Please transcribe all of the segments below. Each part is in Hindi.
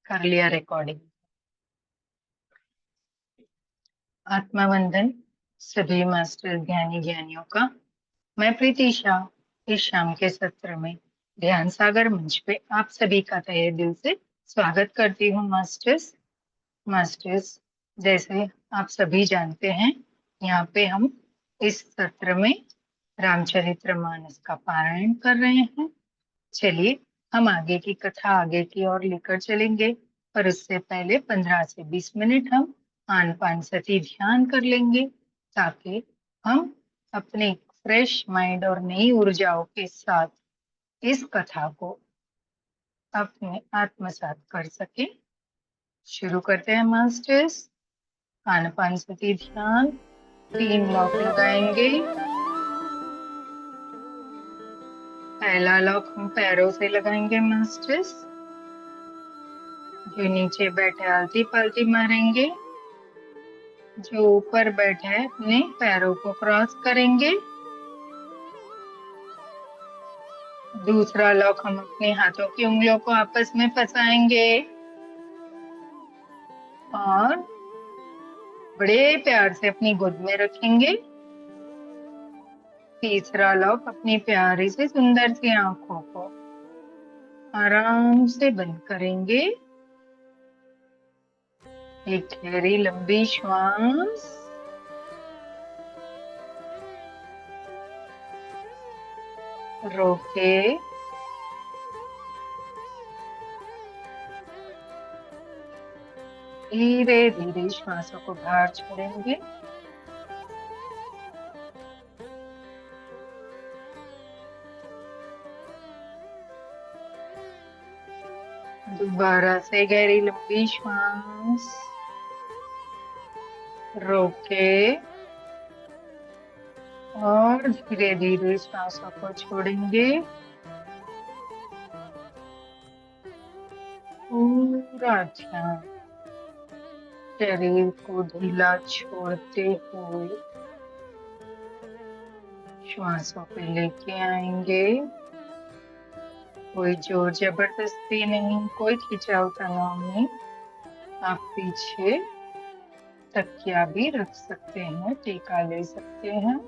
कर लिया रिकॉर्डिंग। आत्मवंदन सभी मास्टर ज्ञानी ज्ञानियों का। मैं प्रीति शाह इस शाम के सत्र में ध्यान सागर मंच पे आप सभी का तहे दिल से स्वागत करती हूँ। मास्टर्स जैसे आप सभी जानते हैं, यहाँ पे हम इस सत्र में रामचरितमानस का पारायण कर रहे हैं। चलिए हम आगे की कथा आगे की ओर लेकर चलेंगे, पर उससे पहले 15 से 20 मिनट हम आनपान सती ध्यान कर लेंगे, ताकि हम अपने फ्रेश माइंड और नई ऊर्जाओं के साथ इस कथा को अपने आत्मसात कर सके। शुरू करते हैं मास्टर्स। आनपान सती ध्यान 3 लॉक लगाएंगे। पहला लॉक हम पैरों से लगाएंगे मास्टर्स। जो नीचे बैठे आलती पालती मारेंगे, जो ऊपर बैठे अपने पैरों को क्रॉस करेंगे। दूसरा लॉक हम अपने हाथों की उंगलियों को आपस में फंसाएंगे और बड़े प्यार से अपनी गोद में रखेंगे। तीसरा लॉक अपनी प्यारी से सुंदर सी आंखों को आराम से बंद करेंगे। एक गहरी लंबी श्वास, रोके, धीरे धीरे श्वासों को बाहर छोड़ेंगे। दोबारा से गहरी लंबी श्वास, रोके और धीरे धीरे श्वासों को छोड़ेंगे। पूरा ध्यान शरीर को ढीला छोड़ते हुए श्वासों पे लेके आएंगे। कोई जोर जबरदस्ती नहीं, कोई खिंचाव तनाव नहीं। आप पीछे तकिया भी रख सकते हैं, टीका ले सकते हैं।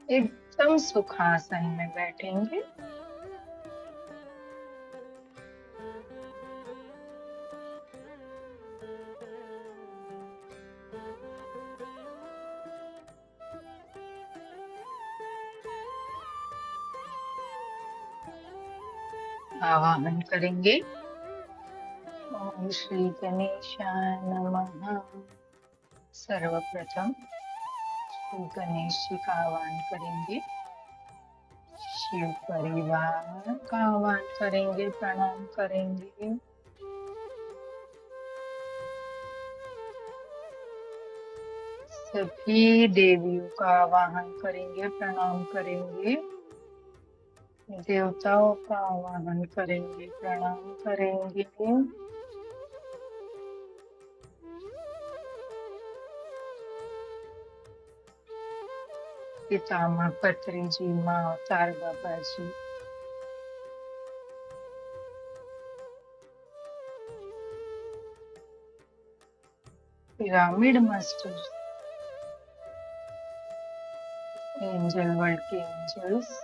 एकदम सुखासन में बैठेंगे। आवाहन करेंगे। ओम श्री गणेशाय नमः। सर्वप्रथम श्री गणेश जी का आह्वान करेंगे, शिव परिवार का आह्वान करेंगे, प्रणाम करेंगे। सभी देवियों का आवाहन करेंगे, प्रणाम करेंगे। देवताओं का आवाहन करेंगे, प्रणाम करेंगे। पितामह पत्री जी, माँ अवतार बाबा जी, पिरामिड मास्टर, एंजल वर्ल्ड के एंजल्स,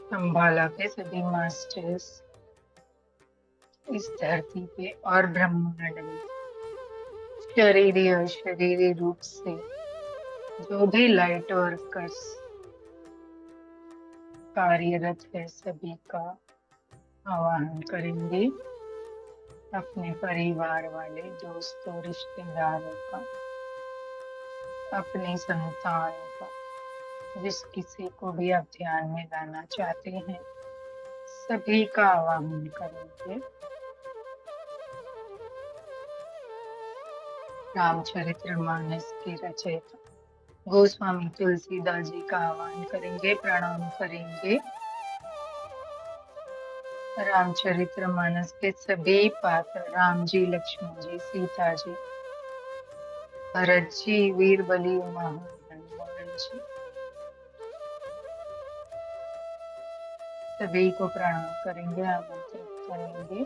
संभाला के सभी मास्टर्स इस धरती पे और ब्रह्मांड में शरीरी और शरीरी रूप से जो भी लाइट वर्कर्स कार्यरत है, सभी का आवाहन करेंगे। अपने परिवार वाले, दोस्तों, रिश्तेदारों का, अपनी संतानों का, जिस किसी को भी आप ध्यान में लाना चाहते हैं, सभी का आवाहन करेंगे। रामचरितमानस के रचयिता गोस्वामी तुलसीदास जी का आह्वान करेंगे, प्रणाम करेंगे। रामचरितमानस के सभी पात्र, राम जी, लक्ष्मण जी, सीता जी, भरत जी, वीर बलि, हनुमान जी, सभी को प्रणाम करेंगे, आमंत्रित करेंगे।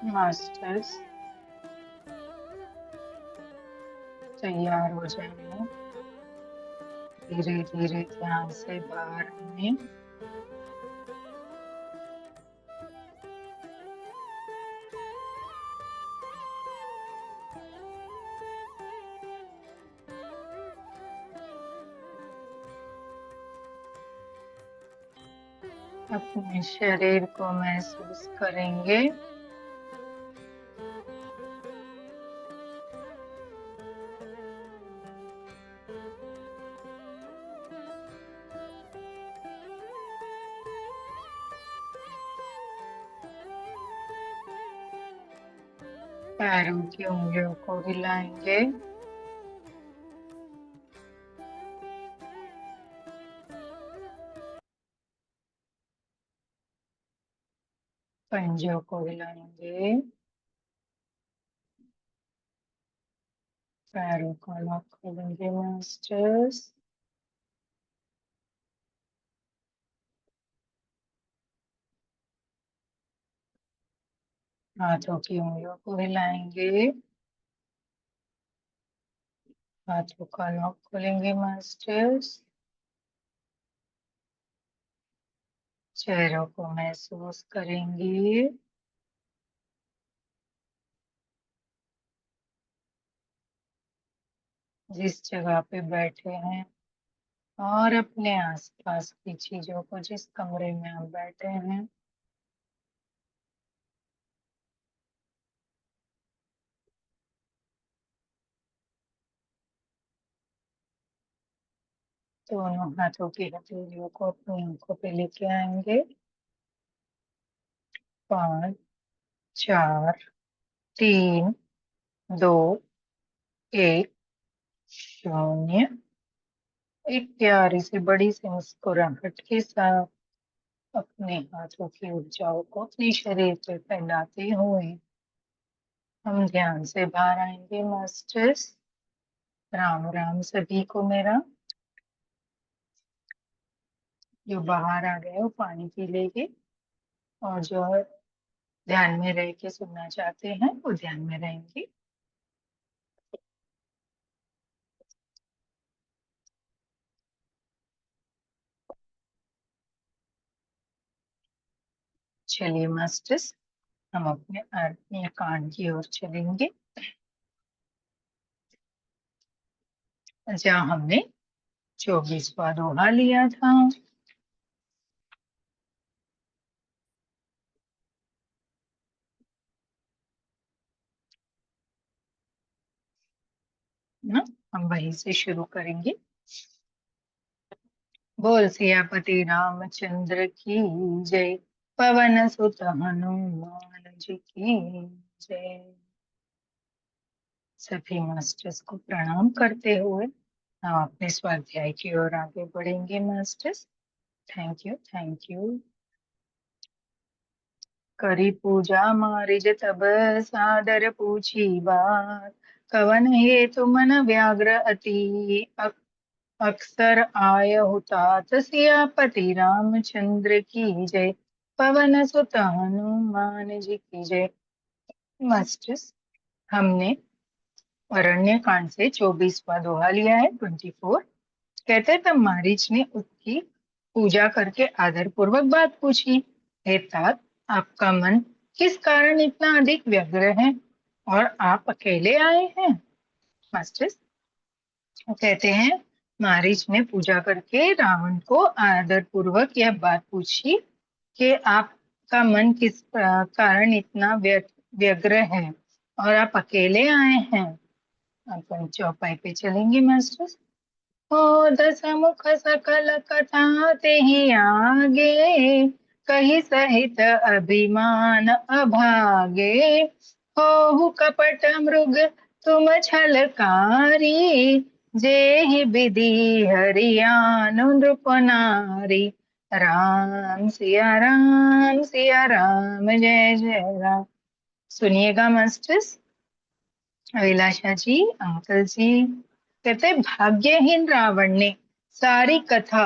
मास्टर्स तैयार हो जाएं। धीरे धीरे ध्यान से बाहर आए। अपने शरीर को महसूस करेंगे। पैरों की उंगलियों को हिलाएंगे। पंजों को हिलाएंगे। पैरों को लॉक करेंगे मास्टर्स। हाथों की उंगलियों को हिलाएंगे। हाथों का लॉक खोलेंगे मास्टर्स। चेहरों को महसूस करेंगे। जिस जगह पे बैठे हैं और अपने आसपास की चीजों को, जिस कमरे में आप बैठे हैं, दोनों हाथों की हथेलियों को अपनी आंखों पे लेके आएंगे। 5, 4, 3, 2, 1, 0। एक प्यारी सी बड़ी सी मुस्कुराहट के साथ अपने हाथों की ऊर्जाओं को अपने शरीर पे फैलाते हुए हम ध्यान से बाहर आएंगे मास्टर्स। राम राम सभी को मेरा। जो बाहर आ गए वो पानी पी लेंगे, और जो ध्यान में रह के सुनना चाहते हैं वो ध्यान में रहेंगे। चलिए मास्टर्स, हम अपने आत्मीय कांड की ओर चलेंगे, जहाँ हमने 24वां दोहा लिया था। ना, हम वहीं से शुरू करेंगे। बोल सियापति रामचंद्र की जय। पवन सुत हनुमान जी की जय। सभी मास्टर्स को प्रणाम करते हुए हम अपने स्वाध्याय की ओर आगे बढ़ेंगे masters. Thank you, thank you. करी पूजा मारिज तब सादर पूछी बात। कवन हेतु मन व्याग्र अति अक्सर आय हुतात। सियापति रामचंद्र की जय। पवन सुत हनुमान जी की जय। मास्टर्स, हमने अरण्य कांड से 24वां दोहा लिया है, 24। कहते तब मारीच ने उसकी पूजा करके आदर पूर्वक बात पूछी। हे तात, आपका मन किस कारण इतना अधिक व्यग्र है और आप अकेले आए हैं? मास्टर्स कहते हैं, मारीच ने पूजा करके रावण को आदर पूर्वक यह बात पूछी कि आपका मन किस कारण इतना व्यग्र है और आप अकेले आए हैं। अपन चौपाई पे चलेंगे मास्टर्स। हो दस मुख सकल कथा ते ही आगे। कही सहित अभिमान अभागे। हो कपट मृग तुम छलकारी। जेहि विधि हरियानु नृप नारी। राम सिया राम सिया राम, जय जय राम। सुनिएगा मास्टर्स। अभिलाषा जी, अंकल जी, कहते भाग्यहीन रावण ने सारी कथा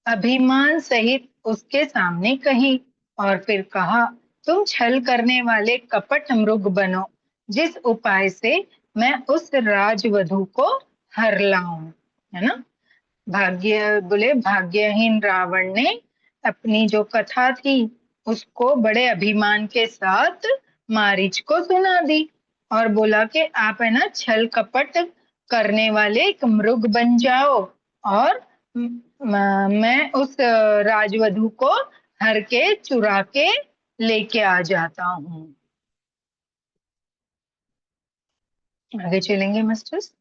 अभिमान सहित उसके सामने कही और फिर कहा, तुम छल करने वाले कपट मृग बनो, जिस उपाय से मैं उस राजवधु को हर लाऊं। है ना? भाग्यहीन रावण ने अपनी जो कथा थी उसको बड़े अभिमान के साथ मारीच को सुना दी और बोला कि आप है ना छल कपट करने वाले एक मृग बन जाओ और मैं उस राजवधु को हर के चुरा के लेके आ जाता हूँ। आगे चलेंगे मास्टर्स।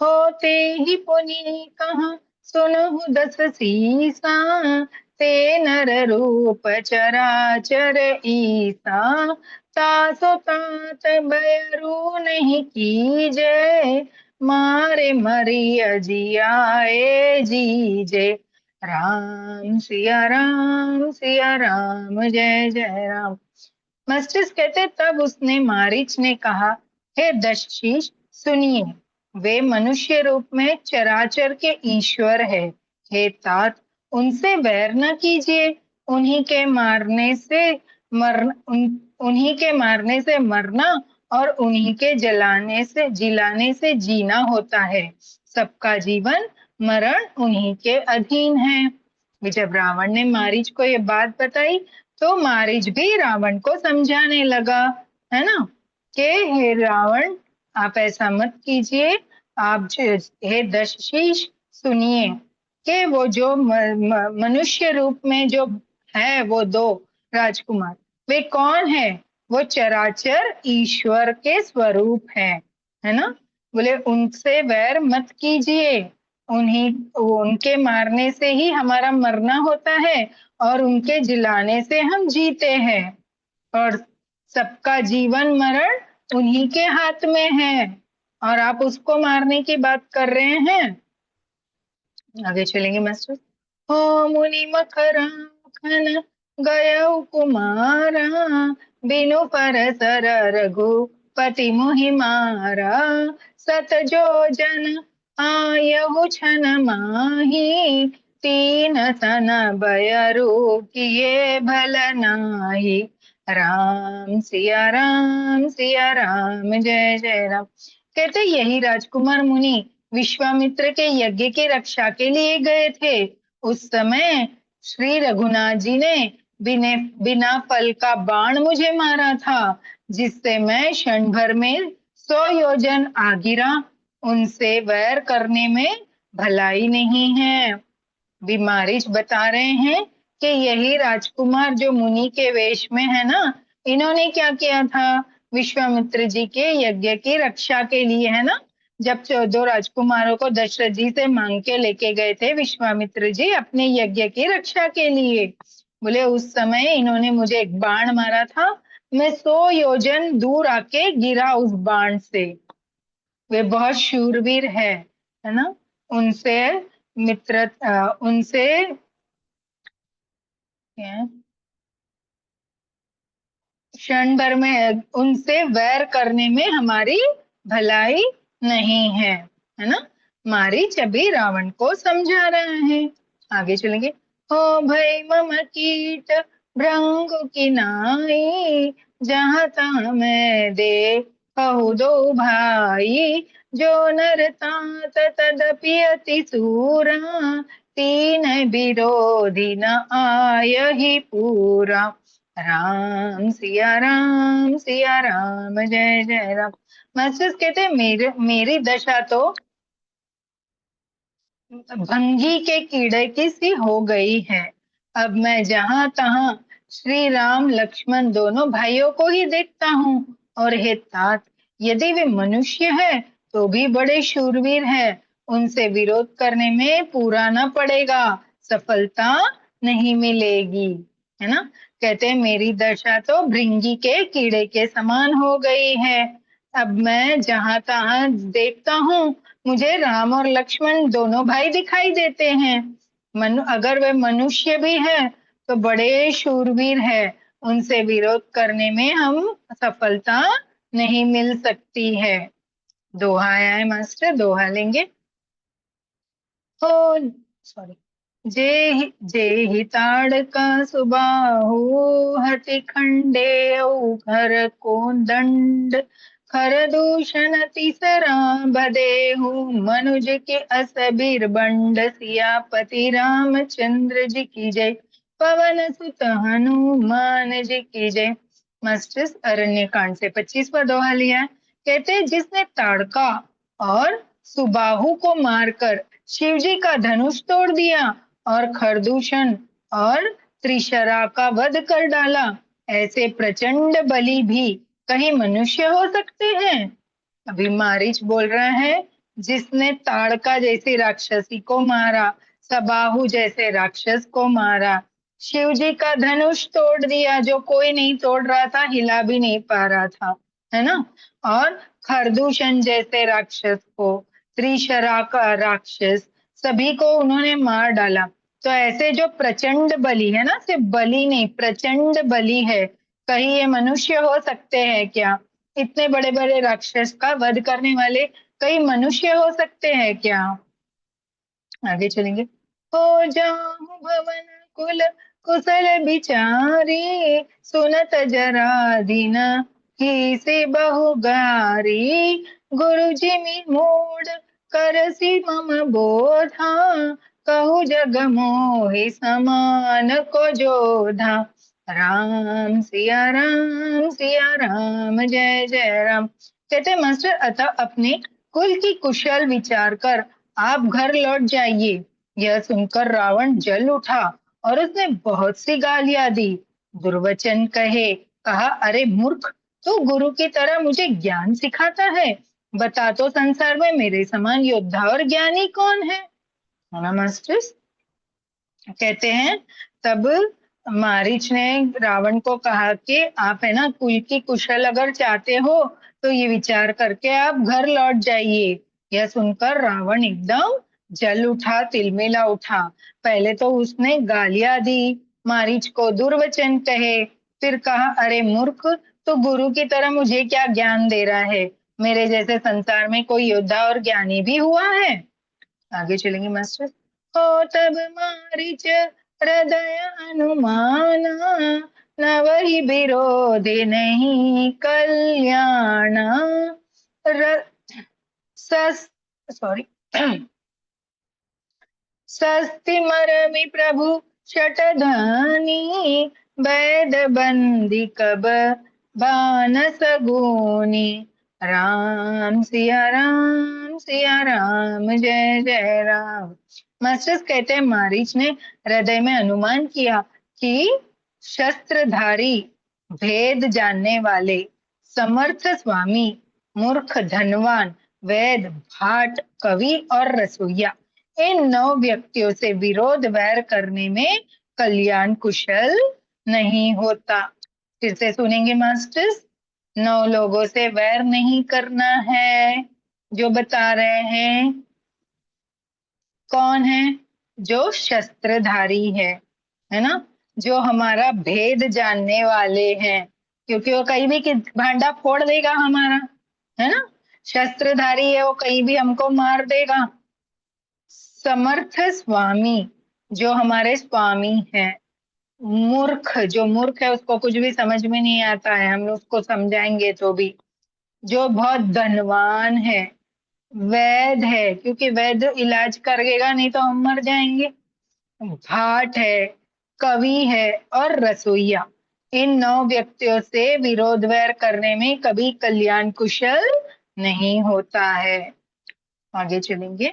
होते ही पुनि कहा सुनहु दस सीसा, ते नर रूप चराचर ईसा, तासो तात बयरू नहीं कीजे, मारे मरी अजियाए जीजे। राम सिया राम जय जय राम। मास्टर्स कहते तब उसने मारीच ने कहा, हे दशशीष सुनिए, वे मनुष्य रूप में चराचर के ईश्वर है। हे तात उनसे वैर न कीजिए, उन्हीं के मारने से उन्हीं के मारने से मरना और उन्हीं के जिलाने से जीना होता है। सबका जीवन मरण उन्हीं के अधीन है। जब रावण ने मारीच को ये बात बताई तो मारीच भी रावण को समझाने लगा, है ना, कि हे रावण आप ऐसा मत कीजिए। हे दशशीष सुनिए कि वो जो मनुष्य रूप में जो है वो दो राजकुमार, वे कौन है? वो चराचर ईश्वर के स्वरूप है ना। बोले उनसे वैर मत कीजिए, उन्हीं उनके मारने से ही हमारा मरना होता है और उनके जिलाने से हम जीते हैं और सबका जीवन मरण उन्हीं के हाथ में है और आप उसको मारने की बात कर रहे हैं। आगे चलेंगे मास्टर। हो मुनि मकरा खन गय कुमारा, बिनु परसर रघुपति मोहि मारा, सत जो जन आयहु छन माही, तीन सन बयरू किए भल नाही। सिया राम जय जय राम। कहते यही राजकुमार मुनि विश्वामित्र के यज्ञ की रक्षा के लिए गए थे। उस समय श्री रघुनाथ जी ने बिना फल का बाण मुझे मारा था, जिससे मैं क्षण भर में 100 योजन आ गिरा। उनसे वैर करने में भलाई नहीं है। बीमारिच बता रहे हैं कि यही राजकुमार जो मुनि के वेश में है ना, इन्होंने क्या किया था? विश्वामित्र जी के यज्ञ की रक्षा के लिए, है ना, जब 14 राजकुमारों को दशरथ जी से मांग के लेके गए थे विश्वामित्र जी अपने यज्ञ की रक्षा के लिए, बोले उस समय इन्होंने मुझे एक बाण मारा था, मैं 100 योजन दूर आके गिरा उस बाण से। वे बहुत शूरवीर है ना। उनसे उनसे क्षण भर में उनसे वैर करने में हमारी भलाई नहीं है ना। मारीच अभी रावण को समझा रहा है। आगे चलेंगे। हो भय मम कीट भृंगु की नाई, जहाँ तहाँ मैं दे कहु दो भाई, जो नर तात तदपि अति सूरा, तीन विरोधी न आय ही पूरा। सिया राम जय जय राम। मास्टर्स कहते हैं मेरी दशा तो भंगी के कीड़े की सी हो गई है। अब मैं जहां तहां श्री राम लक्ष्मण दोनों भाइयों को ही देखता हूँ। और हे तात, यदि वे मनुष्य है तो भी बड़े शूरवीर है, उनसे विरोध करने में पूरा न पड़ेगा, सफलता नहीं मिलेगी, है ना। कहते हैं मेरी दशा तो भृंगी के कीड़े के समान हो गई है। अब मैं जहां तहां देखता हूँ मुझे राम और लक्ष्मण दोनों भाई दिखाई देते हैं। अगर वे मनुष्य भी है तो बड़े शूरवीर है, उनसे विरोध करने में हम सफलता नहीं मिल सकती है। दोहा आया है मास्टर, दोहा लेंगे। हो सॉरी। जे ही ताड़का सुबाहु हति खंडे घर को दंड खर दूषण तीसरा बदेहु मनुज के असबीर बंड सियापति रामचंद्र जी की जय पवन सुत हनुमान जी की जय। मास्टर्स अरण्य कांड से 25वां दोहा लिया है। कहते हैं जिसने ताड़का और सुबाहु को मारकर शिव जी का धनुष तोड़ दिया और खरदूषण और त्रिशरा का वध कर डाला, ऐसे प्रचंड बलि भी कहीं मनुष्य हो सकते हैं? अभी मारीच बोल रहा है जिसने ताड़का जैसे राक्षसी को मारा, सबाहु जैसे राक्षस को मारा, शिव जी का धनुष तोड़ दिया जो कोई नहीं तोड़ रहा था, हिला भी नहीं पा रहा था, है ना, और खरदूषण जैसे राक्षस को, त्रिशरा का राक्षस, सभी को उन्होंने मार डाला। तो ऐसे जो प्रचंड बलि है ना, सिर्फ बलि नहीं प्रचंड बलि है, कहीं ये मनुष्य हो सकते हैं क्या? इतने बड़े बड़े राक्षस का वध करने वाले कई मनुष्य हो सकते हैं क्या? आगे चलेंगे। हो जाहु भवन कुल कुशल बिचारी सुनत जरा दीन ही से बहु गारी गुरु जिमि मूड करसी मम बोधा कहु जग मोहि समान को जोधा। राम सिया राम जय जय राम। कहते मास्टर अतः अपने कुल की कुशल विचार कर आप घर लौट जाइए। यह सुनकर रावण जल उठा और उसने बहुत सी गालियां दी, दुर्वचन कहे, कहा अरे मूर्ख, तू गुरु की तरह मुझे ज्ञान सिखाता है, बता तो संसार में मेरे समान योद्धा और ज्ञानी कौन है? ना मास्टर्स कहते हैं तब मारीच ने रावण को कहा कि आप है ना कुल की कुशल अगर चाहते हो तो ये विचार करके आप घर लौट जाइए। यह सुनकर रावण एकदम जल उठा, तिलमिला उठा। पहले तो उसने गालियां दी, मारीच को दुर्वचन कहे, फिर कहा अरे मूर्ख, तो गुरु की तरह मुझे क्या ज्ञान दे रहा है? मेरे जैसे संसार में कोई योद्धा और ज्ञानी भी हुआ है? आगे चलेंगे मास्टर। हो तब मारीच हृदय अनुमाना न वही विरोधी नहीं कल्याणा सॉरी सस्ति मरमि प्रभु शटधानी वैद बंदी कब बानस गुनी राम सिया राम जय जय राम। मास्टर्स कहते हैं मारीच ने हृदय में अनुमान किया कि शस्त्रधारी, भेद जानने वाले, समर्थ स्वामी, मूर्ख धनवान, वैद, भाट, कवि और रसोइया, इन 9 व्यक्तियों से विरोध वैर करने में कल्याण कुशल नहीं होता। फिर से सुनेंगे मास्टर्स। 9 लोगों से वैर नहीं करना है, जो बता रहे हैं कौन है? जो शस्त्रधारी है ना, जो हमारा भेद जानने वाले हैं, क्योंकि वो कहीं भी भांडा फोड़ देगा हमारा, है ना, शस्त्रधारी है, वो कहीं भी हमको मार देगा। समर्थ स्वामी, जो हमारे स्वामी हैं। मूर्ख, जो मूर्ख है उसको कुछ भी समझ में नहीं आता है, हम उसको समझाएंगे तो भी। जो बहुत धनवान है, वैद है, क्योंकि वैद इलाज करेगा नहीं तो हम मर जाएंगे। भाट है, कवि है और रसोइया, इन 9 व्यक्तियों से विरोध वैर करने में कभी कल्याण कुशल नहीं होता है। आगे चलेंगे।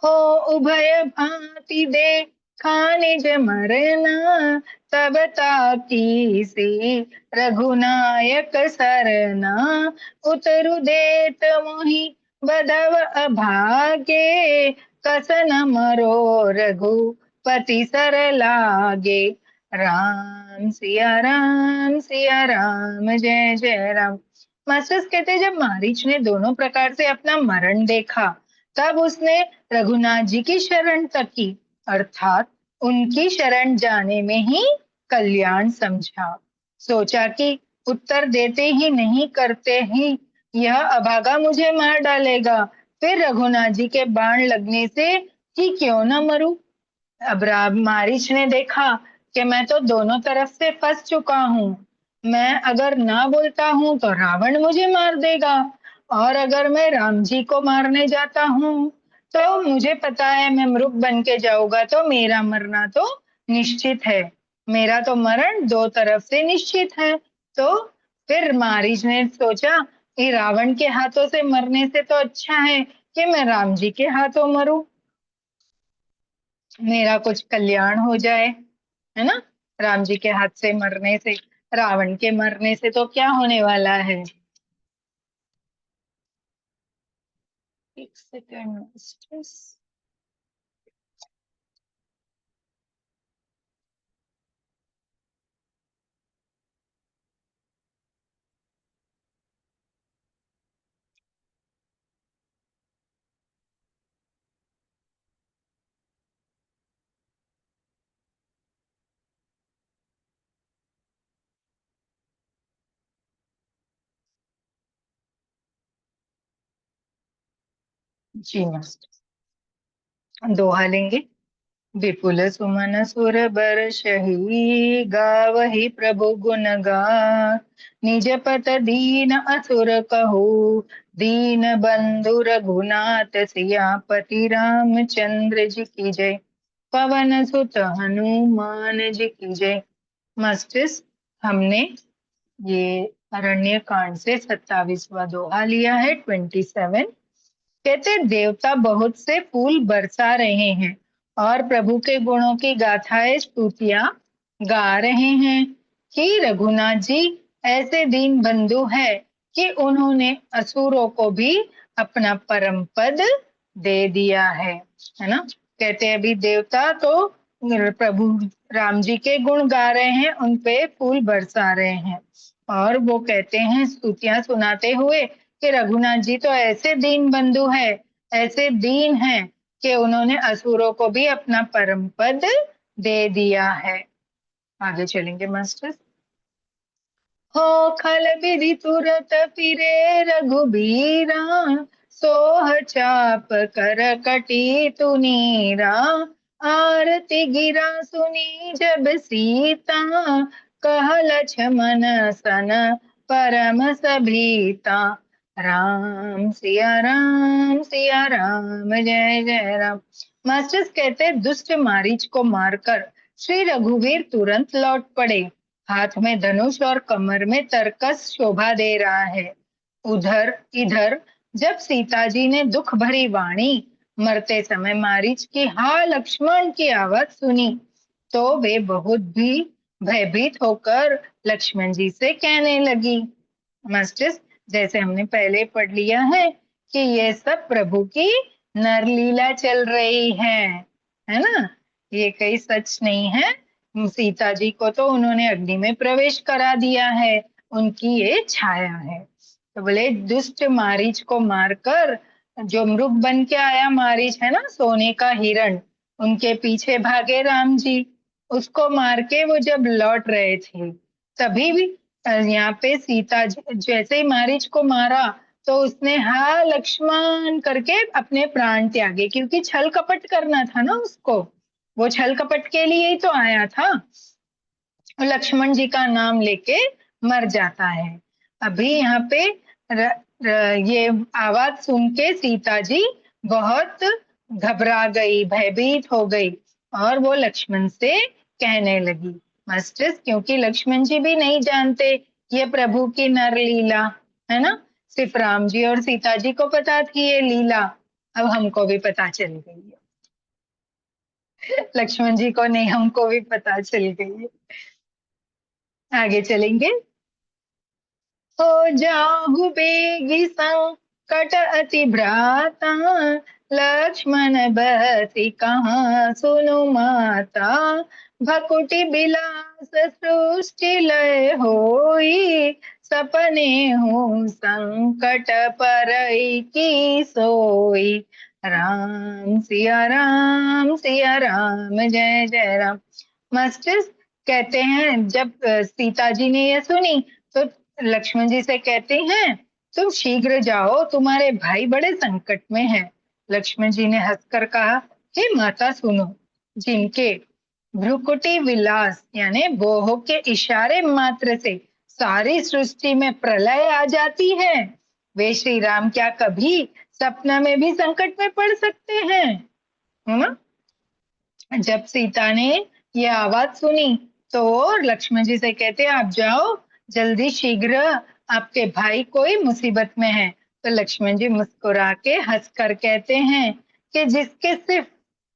हो उभय भांति देखा निज मरना तब ताकी सी रघुनायक सरना उतरु देत मोहि बधव अभागे कसन मरो रघुपति सर लागे। राम सिया राम जय जय राम। मास्टर्स कहते हैं जब मारीच ने दोनों प्रकार से अपना मरण देखा तब उसने रघुनाथ जी की शरण तकी, अर्थात उनकी शरण जाने में ही कल्याण समझा। सोचा कि उत्तर देते ही नहीं करते ही यह अभागा मुझे मार डालेगा, फिर रघुनाथ जी के बाण लगने से कि क्यों न मरूं। अब मारीच ने देखा कि मैं तो दोनों तरफ से फंस चुका हूँ। मैं अगर ना बोलता हूँ तो रावण मुझे मार देगा, और अगर मैं राम जी को मारने जाता हूँ तो मुझे पता है मैं मृग बन के जाऊंगा, तो मेरा मरना तो निश्चित है। मेरा तो मरण दो तरफ से निश्चित है। तो फिर मारीच ने सोचा कि रावण के हाथों से मरने से तो अच्छा है कि मैं राम जी के हाथों मरूं, मेरा कुछ कल्याण हो जाए, है ना। राम जी के हाथ से मरने से, रावण के मरने से तो क्या होने वाला है। एक सेकेंड। जी मास्टर, दोहा लेंगे। विपुल सुमन सुर बरषहि, गावहि प्रभु गुण गा। निज पत दीन असुर कहो, दीन बंधु रघुनाथ सियापति रामचंद्र जी की जय। पवन सुत हनुमान जी की जय। मास्टर्स, हमने ये अरण्य कांड से 27वां दोहा लिया है, 27। कहते देवता बहुत से फूल बरसा रहे हैं और प्रभु के गुणों की गाथाएं स्तुतियां गा रहे हैं कि रघुनाथ जी ऐसे दीन बंधु है कि उन्होंने असुरों को भी अपना परम पद दे दिया है ना। कहते हैं अभी देवता तो प्रभु राम जी के गुण गा रहे हैं, उन पे फूल बरसा रहे हैं, और वो कहते हैं स्तुतियां सुनाते हुए कि रघुनाथ जी तो ऐसे दीन बंधु है, ऐसे दीन है कि उन्होंने असुरों को भी अपना परम पद दे दिया है। आगे चलेंगे मास्टर। हो खल विधि तुरत फिरे रघुबीरा, सोह चाप कर कटी तुनीरा। आरती गिरा सुनी जब सीता, कह लक्ष्मण सन परम सभीता। राम सिया राम जय जय राम। मास्टर्स कहते हैं दुष्ट मारीच को मारकर श्री रघुवीर तुरंत लौट पड़े। हाथ में धनुष और कमर में तरकस शोभा दे रहा है। उधर इधर जब सीता जी ने दुख भरी वाणी मरते समय मारीच की हा लक्ष्मण की आवाज सुनी, तो वे बहुत भी भयभीत होकर लक्ष्मण जी से कहने लगी। मास्टर्स, जैसे हमने पहले पढ़ लिया है कि ये सब प्रभु की नरलीला चल रही है ना। ये कहीं सच नहीं है। सीता जी को तो उन्होंने अग्नि में प्रवेश करा दिया है, उनकी ये छाया है। तो बोले दुष्ट मारीच को मारकर जो मृग बन के आया मारीच, है ना, सोने का हिरण, उनके पीछे भागे राम जी। उसको मार के वो जब लौट रहे थे, तभी भी यहाँ पे सीता जैसे ही मारीच को मारा तो उसने हा लक्ष्मण करके अपने प्राण त्यागे, क्योंकि छल कपट करना था ना उसको, वो छल कपट के लिए ही तो आया था। लक्ष्मण जी का नाम लेके मर जाता है। अभी यहाँ पे ये आवाज सुन के सीता जी बहुत घबरा गई, भयभीत हो गई, और वो लक्ष्मण से कहने लगी। मास्टर्स, क्योंकि लक्ष्मण जी भी नहीं जानते ये प्रभु की नर लीला, है ना। सिर्फ राम जी और सीता जी को पता थी ये लीला, अब हमको भी पता चल गई है। लक्ष्मण जी को नहीं, हमको भी पता चल गई है। आगे चलेंगे। हो जाहु बेगी संकट अति भ्राता, लक्ष्मण बसी कहाँ सुनु माता। भकुटि बिलास सृष्टि लय होई, सपने हूँ संकट परई की सोई। सिया राम जय जय राम। मास्टर्स, कहते हैं जब सीता जी ने यह सुनी तो लक्ष्मण जी से कहते हैं तुम शीघ्र जाओ, तुम्हारे भाई बड़े संकट में हैं। लक्ष्मण जी ने हंसकर कहा हे माता सुनो, जिनके भ्रुकुटी विलास यानी भौहों के इशारे मात्र से सारी सृष्टि में प्रलय आ जाती है, वे श्री राम क्या कभी सपना में भी संकट में पड़ सकते हैं? है ना? जब सीता ने ये आवाज सुनी तो लक्ष्मण जी से कहते आप जाओ जल्दी शीघ्र, आपके भाई कोई मुसीबत में है। तो लक्ष्मण जी मुस्कुरा के हंसकर कहते हैं कि जिसके सिर्फ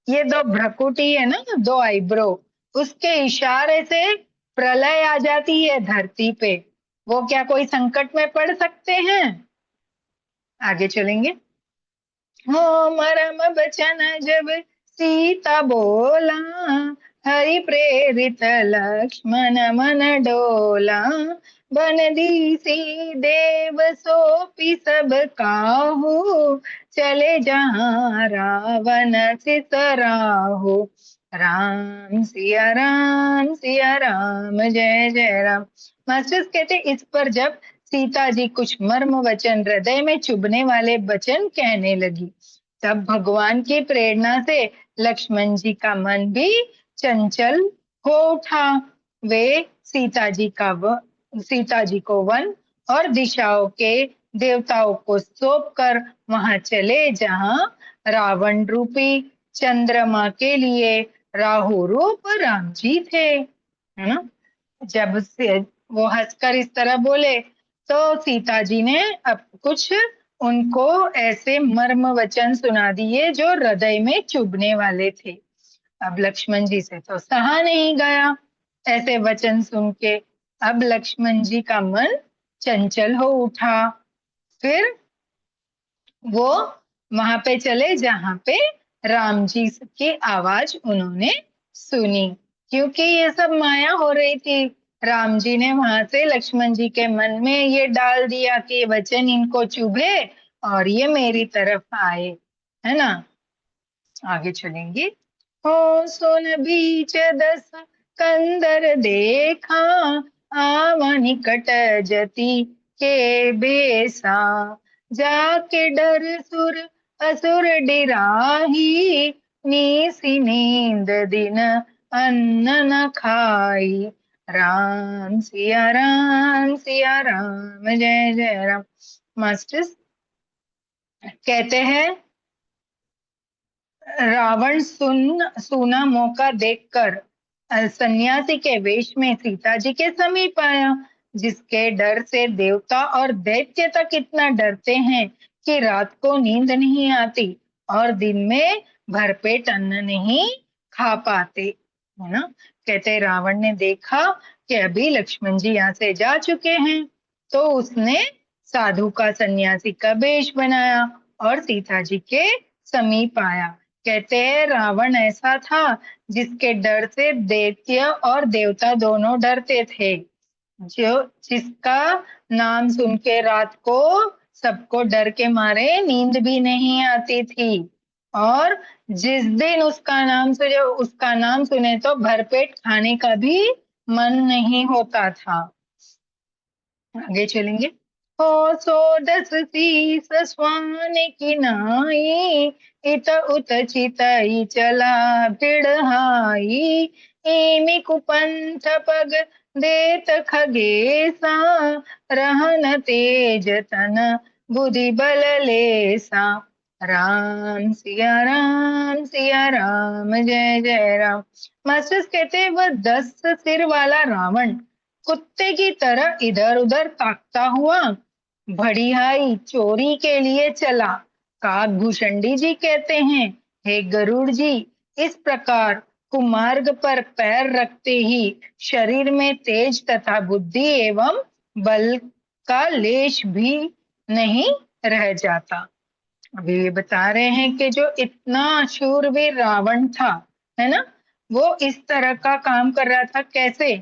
ये दो भ्रकुटी है ना, दो आईब्रो, उसके इशारे से प्रलय आ जाती है धरती पे, वो क्या कोई संकट में पड़ सकते हैं? आगे चलेंगे। हो मरम बचन जब सीता बोला, हरि प्रेरित लक्ष्मण मन डोला, बन दीसी देव सोपी सब काहू, चले जहाँ रावण सिसराहू। राम सिया राम जय जय राम। मास्टर्स कहते इस पर जब सीता जी कुछ मर्म वचन, हृदय में चुभने वाले वचन कहने लगी, तब भगवान की प्रेरणा से लक्ष्मण जी का मन भी चंचल हो उठा। वे सीता जी को वन और दिशाओं के देवताओं को सौंप कर वहां चले जहां रावण रूपी चंद्रमा के लिए राहु रूप राम जी थे, है ना? जब से वो हंसकर इस तरह बोले तो सीता जी ने अब कुछ उनको ऐसे मर्म वचन सुना दिए जो हृदय में चुभने वाले थे। अब लक्ष्मण जी से तो सहा नहीं गया ऐसे वचन सुन के। अब लक्ष्मण जी का मन चंचल हो उठा। फिर वो वहां पे चले जहां पे राम जी की आवाज उन्होंने सुनी, क्योंकि ये सब माया हो रही थी। राम जी ने वहां से लक्ष्मण जी के मन में ये डाल दिया कि वचन इनको चुभे और ये मेरी तरफ आए, है ना? आगे चलेंगे। हो सोन बीच दस कंदर देखा, आवा निकट जति के बेसा, जाके डर सुर असुर डिराही, नीसी नींद दिन अन्न न खाई। राम सिया राम जय जय राम। मास्टर्स कहते हैं रावण सूना मौका देखकर सन्यासी के वेश में सीता जी के समीप आया, जिसके डर से देवता और दैत्य तक इतना डरते हैं कि रात को नींद नहीं आती और दिन में भरपेट अन्न नहीं खा पाते, है ना? कहते रावण ने देखा कि अभी लक्ष्मण जी यहाँ से जा चुके हैं, तो उसने साधु का सन्यासी का वेश बनाया और सीता जी के समीप आया। कहते हैं रावण ऐसा था जिसके डर से दैत्य और देवता दोनों डरते थे, जो जिसका नाम सुन के रात को सबको डर के मारे नींद भी नहीं आती थी, और जिस दिन उसका नाम सुने तो भरपेट खाने का भी मन नहीं होता था। आगे चलेंगे। हो सो दस शीस स्वान की नाई, इत उत चितई चला भिड़हाई, इमि कुपंथ पग देत खगेसा, रहन तेज तन बुद्धि बल लेसा। सिया राम जय जय राम। मास्टर्स कहते हैं वह 10 सिर वाला रावण कुत्ते की तरह इधर उधर ताकता हुआ बढ़ियाई चोरी के लिए चला। काकभूषणी जी कहते हैं, हे गरुड़ जी, इस प्रकार कुमार्ग पर पैर रखते ही शरीर में तेज तथा बुद्धि एवं बल का लेश भी नहीं रह जाता। अभी ये बता रहे हैं कि जो इतना शूरवीर रावण था, है ना, वो इस तरह का काम कर रहा था। कैसे?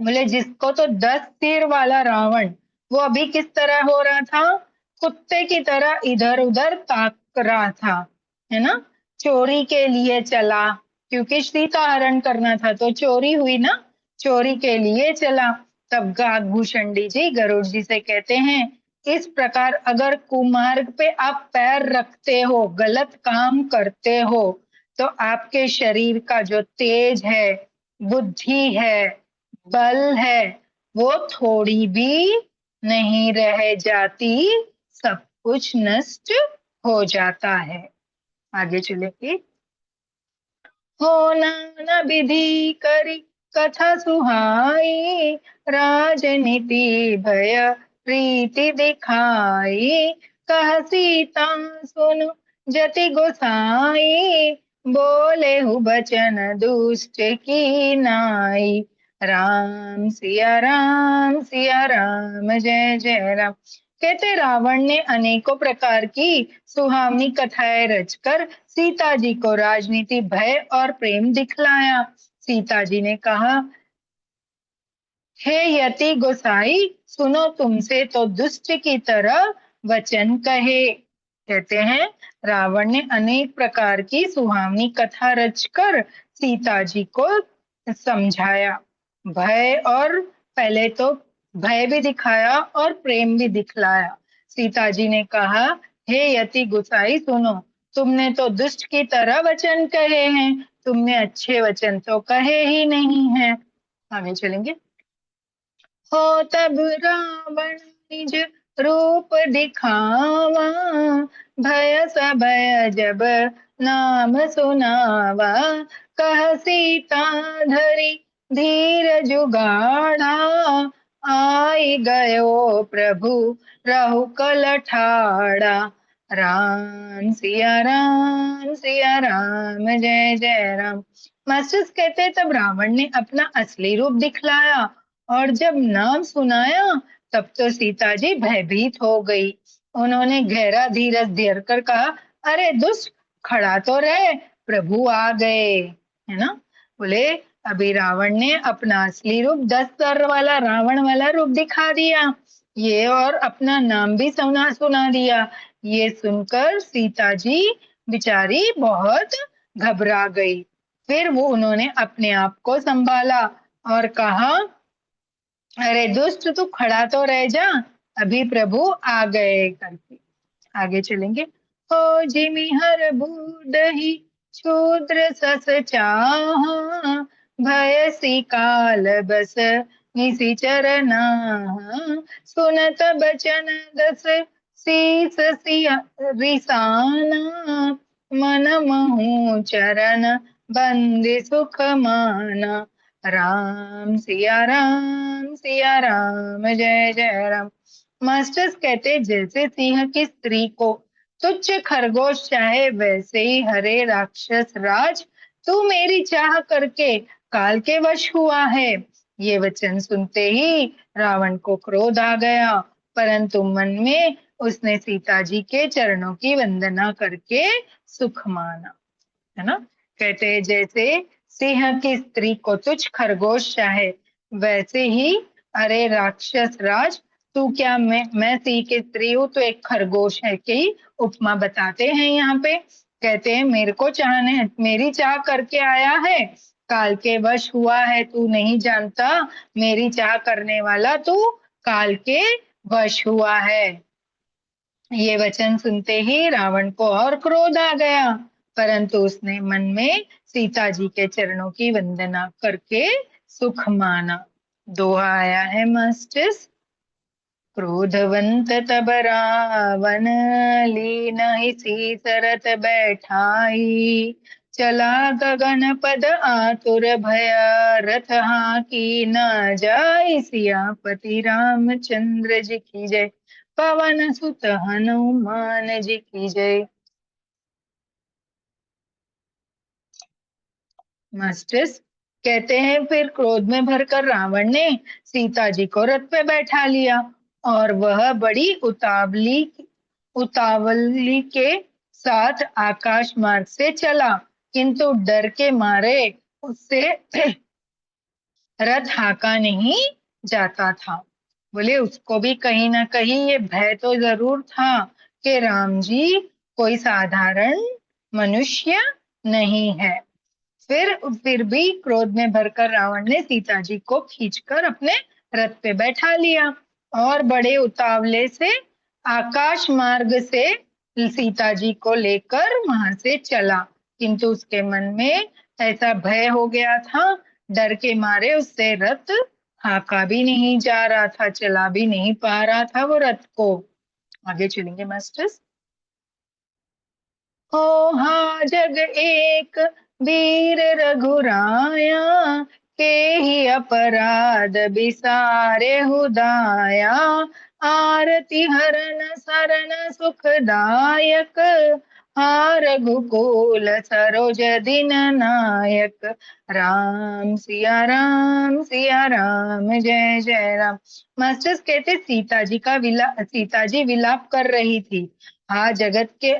बोले जिसको तो 10 सिर वाला रावण, वो अभी किस तरह हो रहा था? कुत्ते की तरह इधर उधर ताक रहा था, है ना? चोरी के लिए चला, क्योंकि सीता हरण करना था तो चोरी हुई ना, चोरी के लिए चला। तब काकभूषणी जी गरुड़ जी से कहते हैं, इस प्रकार अगर कुमार्ग पे आप पैर रखते हो, गलत काम करते हो, तो आपके शरीर का जो तेज है, बुद्धि है, बल है, वो थोड़ी भी नहीं रह जाती, सब कुछ नष्ट हो जाता है। आगे चलेंगे। हो नाना विधि करी कथा सुहाई, राजनीति भय प्रीति दिखाई, कह सीता सुन जति गोसाई, बोले हु बचन दुष्ट की नाई। राम सिया राम जय जय राम। कहते रावण ने अनेकों प्रकार की सुहावनी कथाएं रचकर सीता जी को राजनीति, भय और प्रेम दिखलाया। सीता जी ने कहा, हे यति गोसाई, सुनो तुमसे तो दुष्ट की तरह वचन कहे। कहते हैं रावण ने अनेक प्रकार की सुहावनी कथा रचकर सीता जी को समझाया, भय और पहले तो भय भी दिखाया और प्रेम भी दिखलाया। सीता जी ने कहा, हे यति गोसाई सुनो, तुमने तो दुष्ट की तरह वचन कहे हैं, तुमने अच्छे वचन तो कहे ही नहीं हैं। आगे चलेंगे। हो तब रावण निज रूप दिखावा, भय सबय जब नाम सुनावा, कह सीता धरी धीर जुगाड़ा, आई गयो प्रभु रहुकल ठाड़ा। राम सिया राम जय जय राम। मास्टर्स कहते तब रावण ने अपना असली रूप दिखलाया और जब नाम सुनाया तब तो सीता जी भयभीत हो गई। उन्होंने गहरा धीरज धर कर कहा, अरे दुष्ट, खड़ा तो रहे, प्रभु आ गए। है ना। बोले अभी रावण ने अपना असली रूप 10 सर वाला रावण वाला रूप दिखा दिया, ये और अपना नाम भी सुना दिया। ये सुनकर सीता जी बेचारी बहुत घबरा गई। फिर वो उन्होंने अपने आप को संभाला और कहा, अरे दुष्ट, तू खड़ा तो रह जा, अभी प्रभु आ गए करके। आगे चलेंगे। हो जिमि हर बूढ़ही शूद्र सस चाहा, भय सी काल बस निशिचर नाहा, सुनत बचन दस शीस रिसाना, मन महु चरण बंदि सुख माना। सिया राम जय जय राम। मास्टर्स कहते जैसे सिंह की स्त्री को तुच्छ खरगोश चाहे, वैसे ही हरे राक्षस राज तू मेरी चाह करके काल के वश हुआ है। ये वचन सुनते ही रावण को क्रोध आ गया, परंतु मन में उसने सीता जी के चरणों की वंदना करके सुख माना। है ना। कहते हैं जैसे सिंह की स्त्री को तुच्छ खरगोश चाहे, वैसे ही अरे राक्षस राज तू क्या, मैं सिंह की स्त्री हूँ तो एक खरगोश है की उपमा बताते हैं यहाँ पे। कहते हैं मेरे को चाहने, मेरी चाह करके आया है, काल के वश हुआ है, तू नहीं जानता, मेरी चाह करने वाला तू काल के वश हुआ है। ये वचन सुनते ही रावण को और क्रोध आ गया, परंतु उसने मन में सीता जी के चरणों की वंदना करके सुख माना। दोहा आया है मास्टर्स। क्रोधवंत तब रावण, लीन ही सीसरत बैठाई, चला गगन पद आतुर भय, रथ हाकी न जाय, सियापति रामचंद्र जी की जय, पवन सुत हनुमान जी की जय। मास्टर्स कहते हैं फिर क्रोध में भरकर रावण ने सीता जी को रथ पे बैठा लिया और वह बड़ी उतावली के साथ आकाश मार्ग से चला, किंतु डर के मारे उससे रथ हाका नहीं जाता था। बोले उसको भी कहीं ना कहीं ये भय तो जरूर था कि राम जी कोई साधारण मनुष्य नहीं है। फिर भी क्रोध में भरकर रावण ने सीता जी को खींचकर अपने रथ पे बैठा लिया और बड़े उतावले से आकाश मार्ग से सीता जी को लेकर वहां से चला। किंतु उसके मन में ऐसा भय हो गया था, डर के मारे उससे रथ हाँका भी नहीं जा रहा था, चला भी नहीं पा रहा था वो रथ को। आगे चलेंगे मास्टर्स। हो हा जग एक वीर रघुराया, के ही अपराध बिसारे हुदाया, आरती हरन सरन सुखदायक, हा रघुकुल सरोज दिन नायक। राम सिया राम जय जय राम। मास्टर्स कहते सीता जी विलाप कर रही थी। हाँ जगत के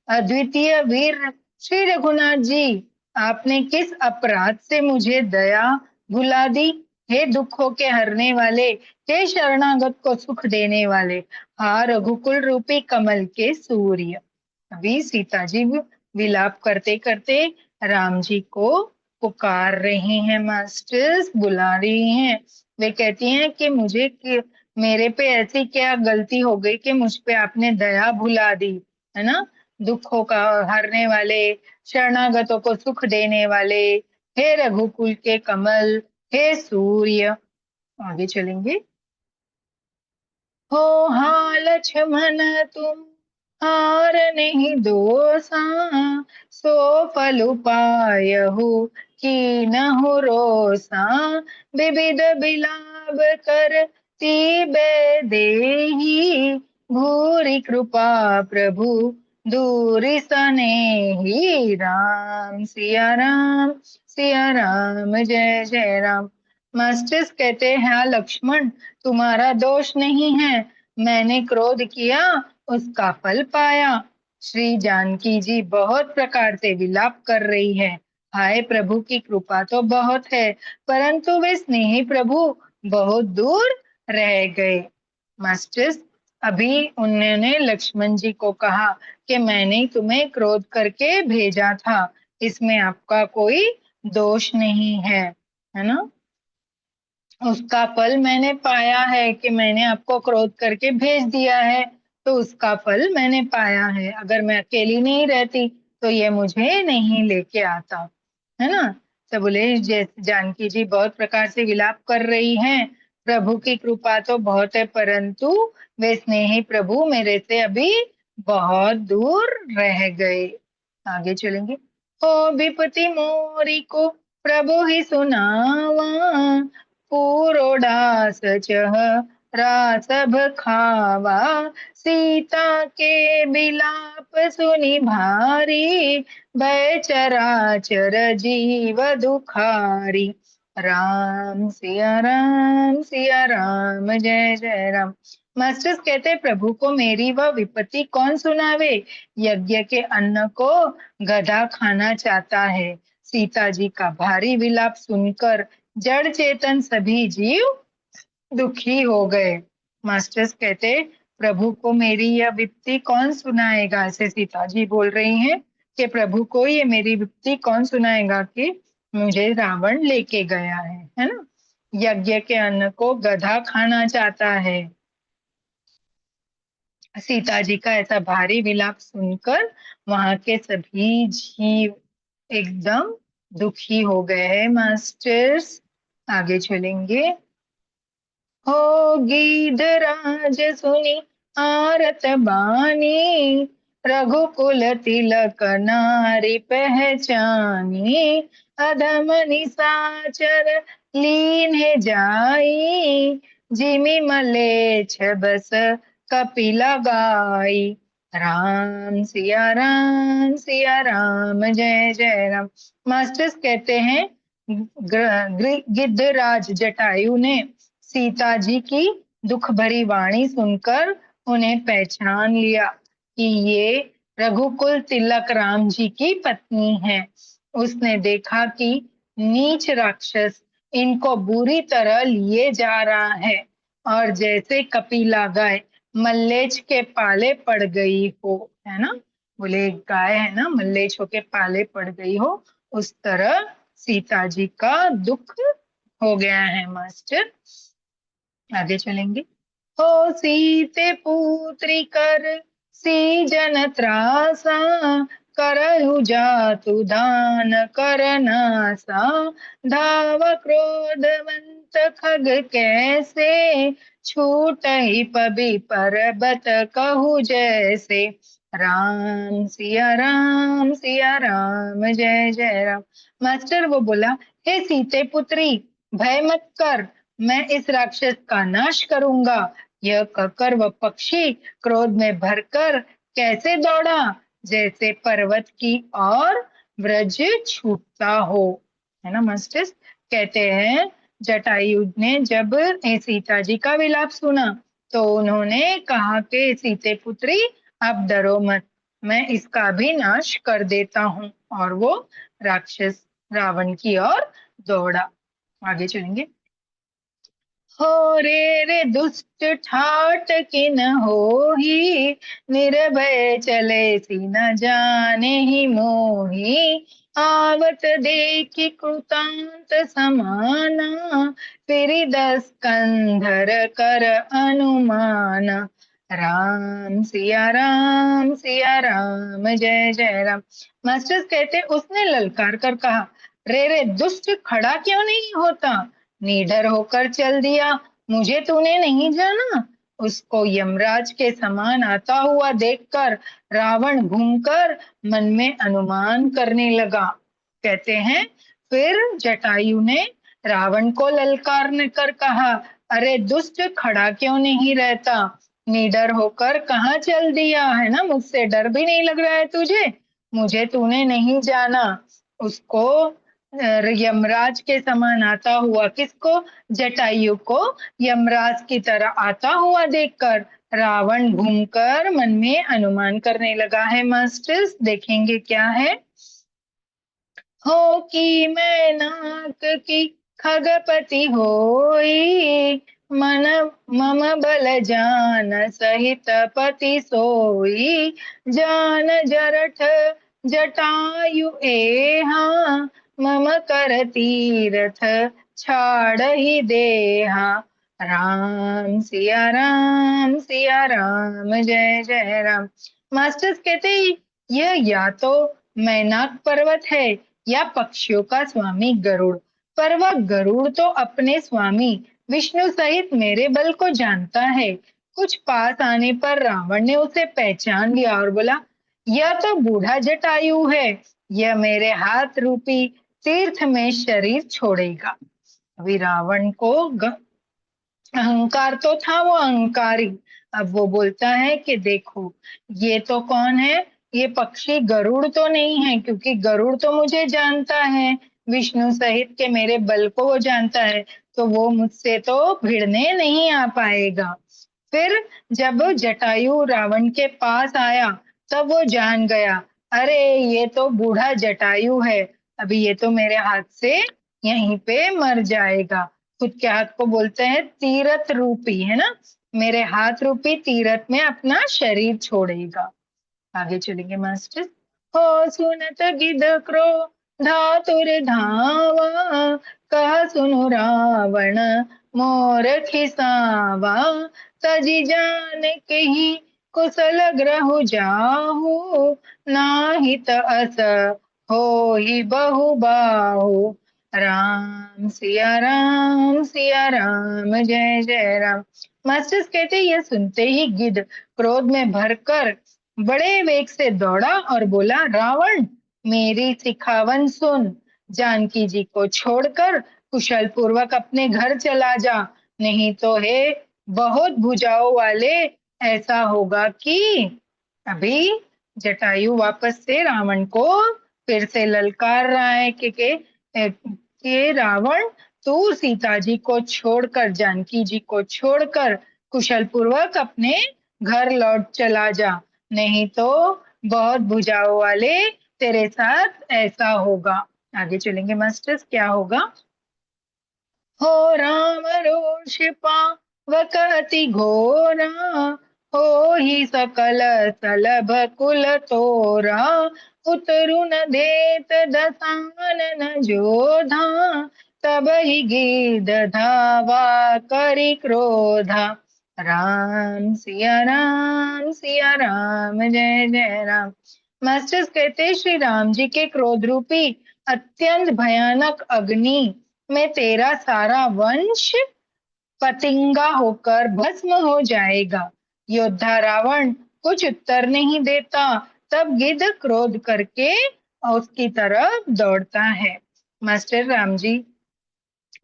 अद्वितीय वीर श्री रघुनाथ जी, आपने किस अपराध से मुझे दया भुला दी। हे दुखों के हरने वाले, हे शरणागत को सुख देने वाले, हा रघुकुल रूपी कमल के सूर्य। अभी सीता जी विलाप करते करते राम जी को पुकार रही हैं मास्टर्स, बुला रही हैं। वे कहती हैं कि मेरे पे ऐसी क्या गलती हो गई कि मुझ पे आपने दया भुला दी, है ना। दुखों का हरने वाले, शरणागतों को सुख देने वाले, हे रघुकुल के कमल, हे सूर्य। आगे चलेंगे। हो हा लक्ष्मण तुम हार नहीं दोसा, सो फल पायहु कीनहु रोसा, विविध बिलाप कर तीबे देहि, भूरि कृपा प्रभु दूरि सनेहि। सिया राम जय जय राम। मास्टर्स कहते हैं, हाँ लक्ष्मण, तुम्हारा दोष नहीं है, मैंने क्रोध किया उसका फल पाया। श्री जानकी जी बहुत प्रकार से विलाप कर रही है। हाय प्रभु की कृपा तो बहुत है, परंतु वे स्नेही प्रभु बहुत दूर रह गए। मास्टर्स, अभी उन्होंने लक्ष्मण जी को कहा कि मैंने तुम्हें क्रोध करके भेजा था, इसमें आपका कोई दोष नहीं है ना। उसका फल मैंने पाया है कि मैंने आपको क्रोध करके भेज दिया है, तो उसका फल मैंने पाया है। अगर मैं अकेली नहीं रहती तो ये मुझे नहीं लेके आता, है ना। तो बोले जैसे जानकी जी बहुत प्रकार से विलाप कर रही हैं, प्रभु की कृपा तो बहुत है, परंतु वे स्नेही प्रभु मेरे से अभी बहुत दूर रह गए। आगे चलेंगे। ओ विपति मोरी को प्रभु ही सुनावा, पूरोडास चह रासभ खावा, सीता के बिलाप सुनि भारी, भय चराचर जीव दुखारी। सिया राम जय जय राम। मास्टर्स कहते प्रभु को मेरी वह विपत्ति कौन सुनावे, यज्ञ के अन्न को गधा खाना चाहता है। सीता जी का भारी विलाप सुनकर जड़ चेतन सभी जीव दुखी हो गए। मास्टर्स कहते प्रभु को मेरी यह विपत्ति कौन सुनाएगा, ऐसे सीता जी बोल रही हैं कि प्रभु को ये मेरी विपत्ति कौन सुनाएगा कि मुझे रावण लेके गया है ना। यज्ञ के अन्न को गधा खाना चाहता है। सीता जी का ऐसा भारी विलाप सुनकर वहां के सभी जीव एकदम दुखी हो गए हैं मास्टर्स। आगे चलेंगे। हो गीधराज सुनी आरत बानी, रघुकुल तिलक नारी पहचानी, अधम निशाचर लीन जाई, जिमि मलेच्छ बस कपिला गाई। सिया राम जय जय राम। मास्टर्स कहते हैं गिद्धराज जटायु ने सीता जी की दुख भरी वाणी सुनकर उन्हें पहचान लिया कि ये रघुकुल तिलक राम जी की पत्नी है। उसने देखा कि नीच राक्षस इनको बुरी तरह लिए जा रहा है, और जैसे कपिला गाय मल्लेच के पाले पड़ गई हो, है ना। बोले गाय है ना, मल्लेच होके पाले पड़ गई हो, उस तरह सीता जी का दुख हो गया है मास्टर। आगे चलेंगे। हो सीते पुत्री कर सी जन त्रासा, करहु जातु दान करनासा, धाव क्रोधवंत खग कैसे, छूटहि पबि पर्वत कहु जैसे। राम सिया राम, जय जय राम। मास्टर वो बोला, हे सीते पुत्री, भय मत कर, मैं इस राक्षस का नाश करूंगा। यह कहकर वह पक्षी क्रोध में भरकर कैसे दौड़ा, जैसे पर्वत की ओर व्रज छूटता हो। है ना मास्टर। कहते हैं जटायु ने जब सीता जी का विलाप सुना तो उन्होंने कहा कि सीते पुत्री आप डरो मत, मैं इसका भी नाश कर देता हूँ। और वो राक्षस रावण की ओर दौड़ा। आगे चलेंगे। हो रे दुष्ट ठाट किन होही, निर्भय चले सी न जाने ही मोही। आवत देखी कृतांत समाना, फिर 10 कंधर कर अनुमाना। सिया राम, जय जय राम। मास्टर्स कहते उसने ललकार कर कहा, रे दुष्ट खड़ा क्यों नहीं होता, निडर होकर चल दिया, मुझे तूने नहीं जाना। उसको यमराज के समान आता हुआ देखकर रावण घूमकर मन में अनुमान करने लगा। कहते हैं फिर जटायु ने रावण को ललकार कर कहा, अरे दुष्ट खड़ा क्यों नहीं रहता, निडर होकर कहाँ चल दिया, है ना, मुझसे डर भी नहीं लग रहा है तुझे, मुझे तूने नहीं जाना। उसको यमराज के समान आता हुआ, किसको, जटायु को यमराज की तरह आता हुआ देखकर रावण घूमकर मन में अनुमान करने लगा है। मास्टर्स देखेंगे क्या है। हो कि मैं नाक की खगपति होई, मन मम बल जान सहित पति सोई। जान जरठ जटायु एहा, मम कर तीरथ छाड़ ही देहा। सिया राम, जय जय राम। मास्टर्स कहते यह या तो मैनाक पर्वत है या पक्षियों का स्वामी गरुड़, पर वह गरुड़ तो अपने स्वामी विष्णु सहित मेरे बल को जानता है। कुछ पास आने पर रावण ने उसे पहचान लिया और बोला, यह तो बूढ़ा जटायु है, यह मेरे हाथ रूपी तीर्थ में शरीर छोड़ेगा। अभी रावण को अहंकार तो था, वो अहंकारी। अब वो बोलता है कि देखो ये तो कौन है, ये पक्षी गरुड़ तो नहीं है, क्योंकि गरुड़ तो मुझे जानता है, विष्णु सहित के मेरे बल को वो जानता है, तो वो मुझसे तो भिड़ने नहीं आ पाएगा। फिर जब जटायु रावण के पास आया तब वो जान गया, अरे ये तो बूढ़ा जटायु है, अभी ये तो मेरे हाथ से यहीं पे मर जाएगा। खुद के हाथ को बोलते हैं तीरथ रूपी, है ना, मेरे हाथ रूपी तीरथ में अपना शरीर छोड़ेगा। आगे चलेंगे मास्टर। हो सुनत गिद धातुर धावा, कह सुनु रावण मोर खिसावा। तजी जान कही कुशल ग्रह जाहू, नाहित अस हो ही बहु बाहु। सिया राम, जय जय राम। मास्टर्स कहते यह सुनते ही गिद्ध क्रोध में भरकर बड़े वेग से दौड़ा और बोला, रावण मेरी सिखावन सुन, जानकी जी को छोड़कर कुशल पूर्वक अपने घर चला जा, नहीं तो हे बहुत भुजाओं वाले, ऐसा होगा कि। अभी जटायु वापस से रावण को फिर से ललकार रहा है कि रावण तू सीता जी को छोड़कर, जानकी जी को छोड़कर कुशल पूर्वक अपने घर लौट चला जा, नहीं तो बहुत भुजाओं वाले तेरे साथ ऐसा होगा। आगे चलेंगे मास्टर्स, क्या होगा। हो राम रोष पावक अति घोरा, हो ही सकल सलभ कुल तोरा। उतरु न देत दसानन जोधा, तब ही गिद्ध धावा करि क्रोधा। सिया राम, जय जय राम। मास्टर्स कहते हैं श्री राम जी के क्रोध रूपी अत्यंत भयानक अग्नि में तेरा सारा वंश पतिंगा होकर भस्म हो जाएगा। योद्धा रावण कुछ उत्तर नहीं देता। तब गिद्ध क्रोध करके उसकी तरफ दौड़ता है। मास्टर राम जी,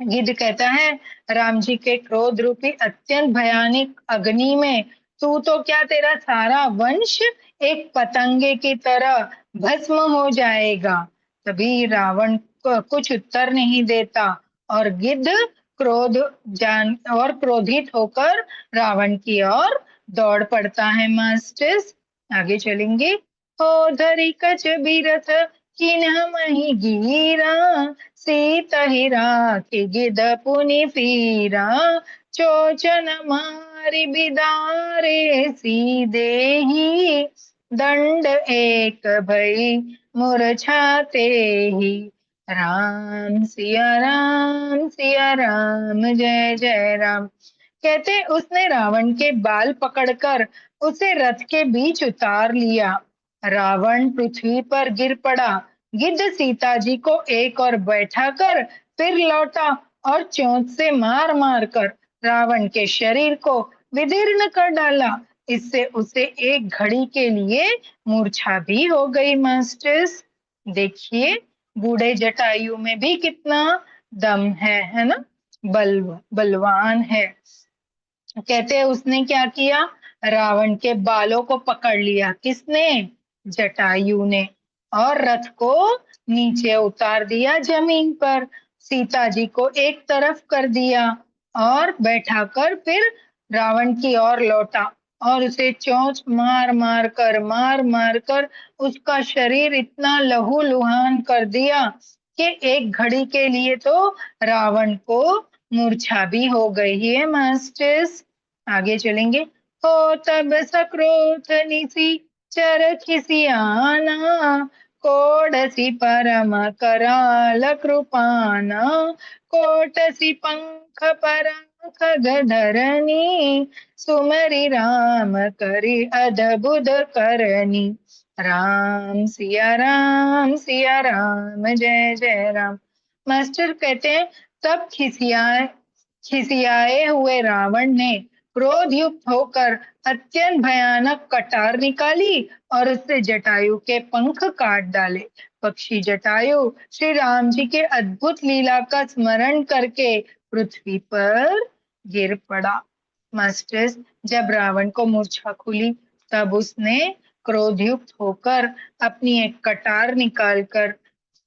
गिद्ध कहता है राम जी के क्रोध रूपी अत्यंत भयानक अग्नि में तू तो क्या, तेरा सारा वंश एक पतंगे की तरह भस्म हो जाएगा। तभी रावण कुछ उत्तर नहीं देता और गिद्ध क्रोध जान और क्रोधित होकर रावण की ओर दौड़ पड़ता है। मास्टर्स, आगे चलेंगे। हो धरी कच बिरथ किन्ह मही गिरा, सीता हिरा के गिद पुनि पीरा, चोचन मारी बिदारे सीधे ही, दंड एक भई मूर्छाते ही। राम सिया राम जय जय राम। कहते उसने रावण के बाल पकड़कर उसे रथ के बीच उतार लिया। रावण पृथ्वी पर गिर पड़ा। गिद्ध सीता जी को एक और बैठा कर फिर लौटा और चोंच से मार मार कर रावण के शरीर को विदीर्ण कर डाला। इससे उसे एक घड़ी के लिए मूर्छा भी हो गई। मास्टर्स, देखिए बूढ़े जटायु में भी कितना दम है ना, बलवान है। कहते हैं उसने क्या किया, रावण के बालों को पकड़ लिया। किसने? जटायु ने। और रथ को नीचे उतार दिया जमीन पर। सीता जी को एक तरफ कर दिया और बैठाकर फिर रावण की ओर लौटा और उसे चोंच मार मार कर उसका शरीर इतना लहूलुहान कर दिया कि एक घड़ी के लिए तो रावण को मूर्छा भी हो गई है। मास्टर्स, आगे चलेंगे। हो तब सक्रोध निसी चर खिसियाना, कोडसी परम कराल कृपाना, कोटसी पंख परांख गधरनी, सुमरि राम करि अद्भुत करनी। सिया राम जय जय राम। मास्टर कहते हैं तब खिसियाए हुए रावण ने क्रोध युक्त होकर अत्यंत भयानक कटार निकाली और उससे जटायु के पंख काट डाले। पक्षी जटायु श्री राम जी के अद्भुत लीला का स्मरण करके पृथ्वी पर गिर पड़ा। मास्टर्स, जब रावण को मूर्छा खुली तब उसने क्रोधयुक्त होकर अपनी एक कटार निकालकर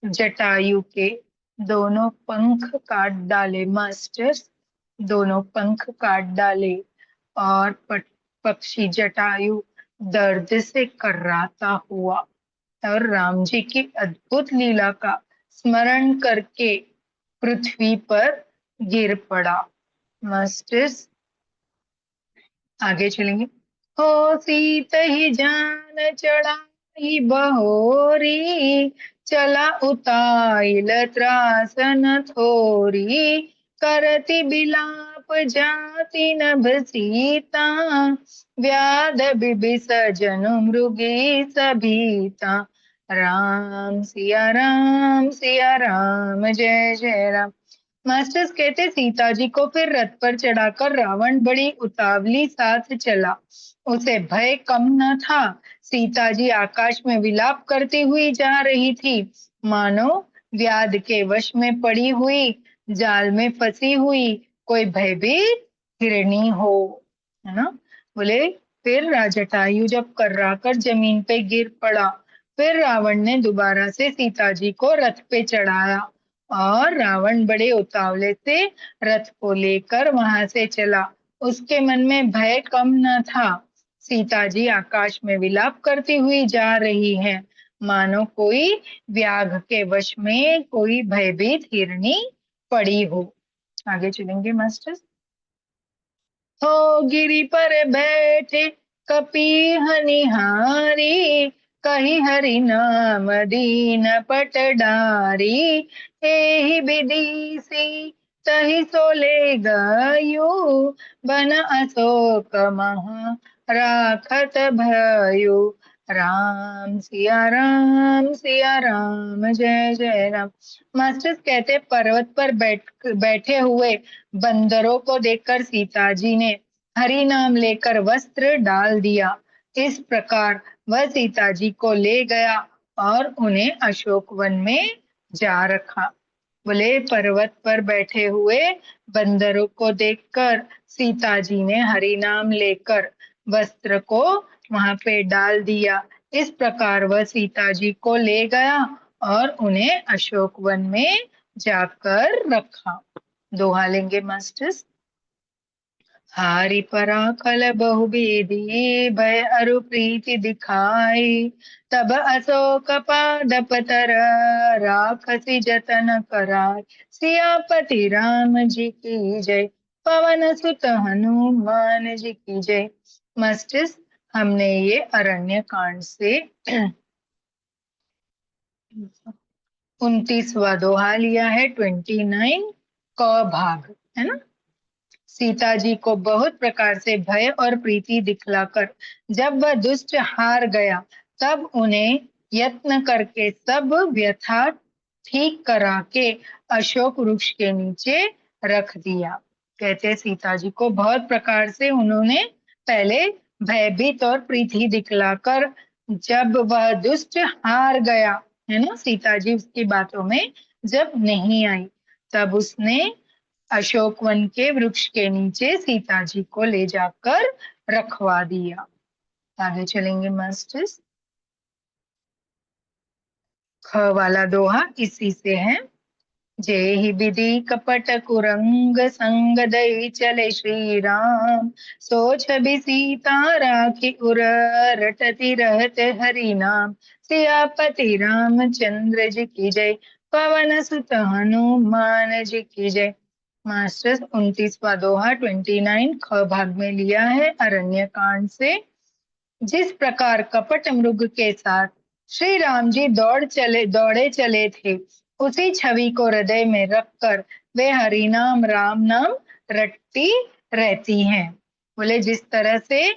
जटायु के दोनों पंख काट डाले। मास्टर्स, दोनों पंख काट डाले और पक्षी जटायु दर्द से कर्राता हुआ और राम जी की अद्भुत लीला का स्मरण करके पृथ्वी पर गिर पड़ा। मास्टर्स, आगे चलेंगे। हो सीत ही जान चढ़ाई बहोरी, चला उताइल त्रासन थोरी, करती बिलाप जाति नभ सीता, व्याध बिबिस जनु मृगी सभीता। सिया राम जय जय राम। मास्टर्स कहते सीता जी को फिर रथ पर चढ़ाकर रावण बड़ी उतावली साथ चला। उसे भय कम न था। सीता जी आकाश में विलाप करती हुई जा रही थी, मानो व्याध के वश में पड़ी हुई, जाल में फंसी हुई कोई भयभीत हिरणी हो, है ना। बोले फिर जटायु जब कर्राकर जमीन पे गिर पड़ा, फिर रावण ने दोबारा से सीता जी को रथ पे चढ़ाया और रावण बड़े उतावले से रथ को लेकर वहां से चला। उसके मन में भय कम न था। सीता जी आकाश में विलाप करती हुई जा रही हैं, मानो कोई व्याघ के वश में कोई भयभीत हिरणी पड़ी हो। आगे चलेंगे मास्टर्स। हो गिरी पर बैठे कपीह निहारी, कही हरि नाम दीन पटडारी, एहि विदिसी तहि सोले गयो, बन अशोक महा राखत भयो। राम सिया राम जय जय राम। मास्टर्स कहते पर्वत पर बैठे हुए बंदरों को देखकर सीता जी ने हरि नाम लेकर वस्त्र डाल दिया। इस प्रकार वह सीता जी को ले गया और उन्हें अशोक वन में जा रखा। बोले पर्वत पर बैठे हुए बंदरों को देखकर सीता जी ने हरि नाम लेकर वस्त्र को वहां पे डाल दिया। इस प्रकार वह सीता जी को ले गया और उन्हें अशोक वन में जाकर रखा। दोहा लेंगे मास्टर्स। हारि पराखल बहुबेदी भय अरु प्रीति दिखाई तब अशोक पादप तर राखसी जतन कराय सियापति राम जी की जय पवन सुत हनुमान जी की जय। मास्टर्स हमने ये अरण्य कांड से 29वां दोहा लिया है, 29 क भाग, है ना। सीता जी को बहुत प्रकार से भय और प्रीति दिखलाकर जब वह दुष्ट हार गया तब उन्हें यत्न करके सब व्यथा ठीक करा के अशोक वृक्ष के नीचे रख दिया। कहते सीता जी को बहुत प्रकार से उन्होंने पहले भयभीत और प्रीति दिखलाकर जब वह दुष्ट हार गया, है ना, सीता जी उसकी बातों में जब नहीं आई तब उसने अशोक वन के वृक्ष के नीचे सीता जी को ले जाकर रखवा दिया। आगे चलेंगे मास्टर्स। ख वाला दोहा इसी से है। जेहि विधि कपट कुरंग संग दई चले श्री राम सो छवि सीता राखी उर रटती रहत हरि नाम सियापति रामचंद्र जी की जय पवन सुत हनुमान जी की जय। मास्टर्स 29वां दोहा 29 ख भाग में लिया है अरण्य कांड से। जिस प्रकार कपट मृग के साथ श्री राम जी दौड़े चले थे उसी छवि को हृदय में रखकर वे हरि नाम राम नाम रटती रहती हैं। बोले जिस तरह से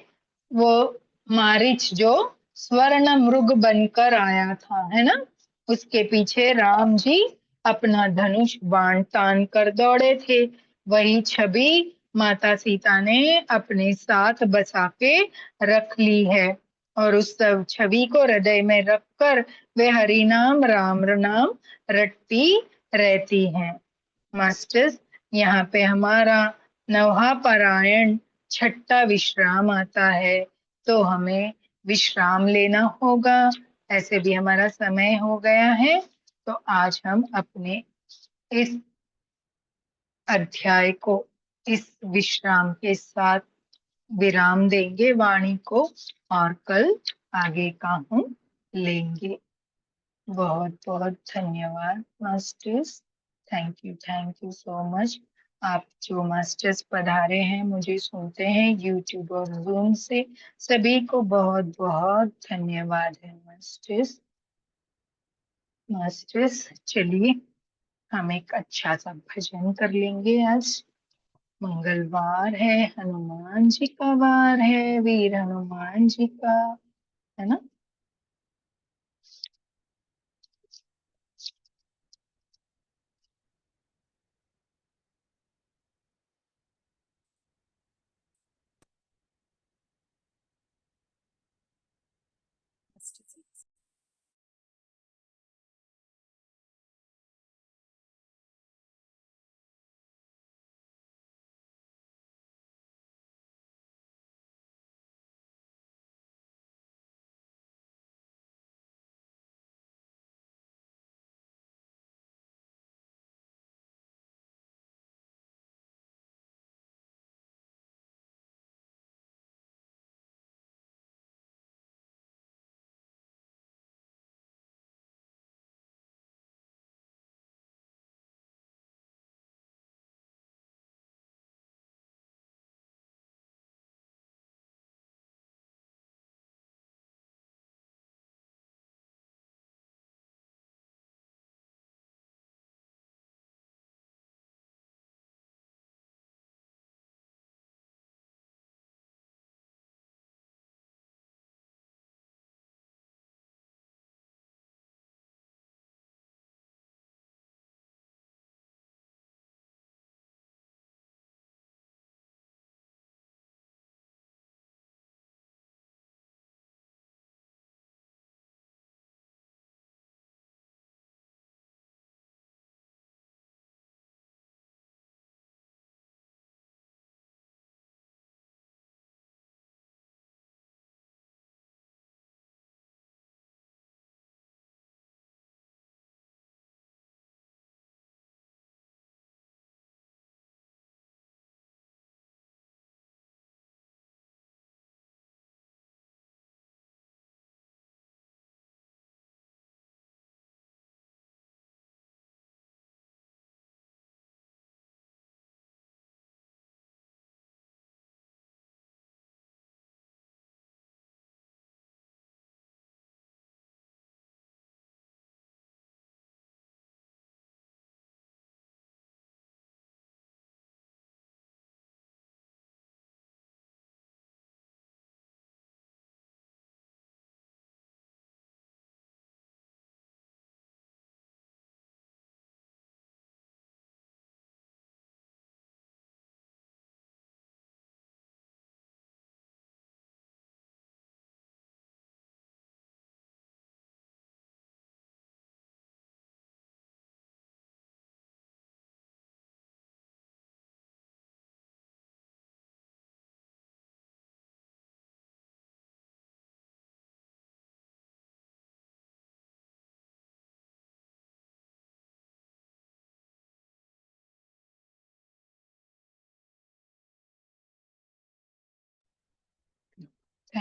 वो मारीच जो स्वर्ण मृग बनकर आया था, है ना, उसके पीछे राम जी अपना धनुष बाण तान कर दौड़े थे, वही छवि माता सीता ने अपने साथ बसा के रख ली है और उस सब छवि को हृदय में रखकर वे हरि नाम राम नाम रटती रहती हैं। मास्टर्स यहाँ पे हमारा नवहा पारायण छठा विश्राम आता है तो हमें विश्राम लेना होगा। ऐसे भी हमारा समय हो गया है तो आज हम अपने इस अध्याय को इस विश्राम के साथ विराम देंगे वाणी को और कल आगे का हम लेंगे। बहुत बहुत धन्यवाद masters. Thank you so much. आप जो मास्टर्स पधारे हैं मुझे सुनते हैं यूट्यूब और जूम से, सभी को बहुत बहुत धन्यवाद है मास्टर्स। मास्टर्स चलिए हम एक अच्छा सा भजन कर लेंगे। आज मंगलवार है, हनुमान जी का वार है, वीर हनुमान जी का, है ना।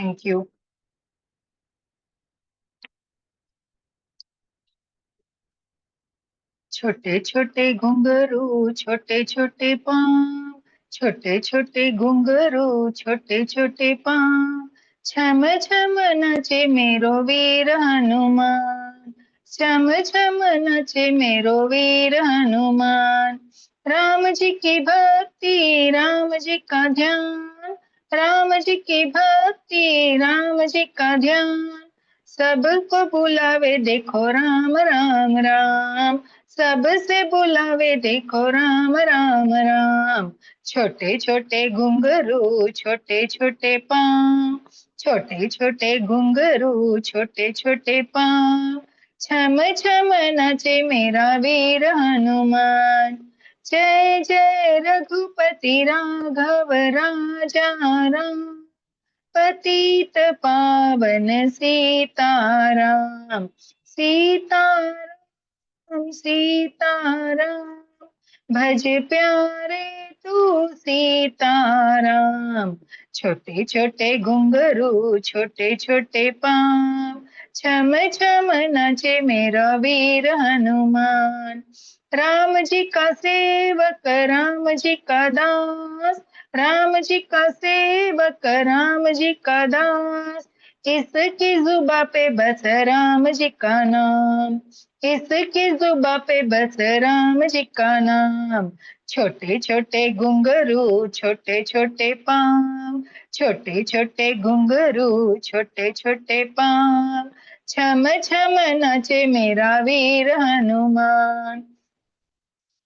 Thank you. छोटे छोटे घुंघरू छोटे छोटे पाँव, छोटे छोटे घुंघरू छोटे छोटे पाँव, छम छम नाचे मेरो वीर हनुमान, छम छम नाचे मेरो वीर हनुमान। राम जी की भक्ति राम जी का ध्यान, राम जी की भक्ति राम जी का ध्यान, सबको बुलावे देखो राम राम राम, सबसे बुलावे देखो राम राम राम। छोटे छोटे घुंघरू छोटे छोटे पाँव, छोटे छोटे घुंघरू छोटे छोटे पाँव, छम छम नाचे मेरा वीर हनुमान। जय जय रघुपति राघव राजा राम, पतित पावन सीताराम, सीताराम सीताराम, भज प्यारे तू सीताराम। छोटे छोटे घुंघरू छोटे छोटे पाँव, छम छम नाचे मेरा वीर हनुमान। राम जी का सेवक राम जी का दास, राम जी का सेवक राम जी का दास, इसकी जुबा पे बस राम जी का नाम, इसकी जुबा पे बस राम जी का नाम। छोटे छोटे घुंघरू छोटे छोटे पाँव, छोटे छोटे घुंघरू छोटे छोटे पाँव, छम छम नाचे मेरा वीर हनुमान।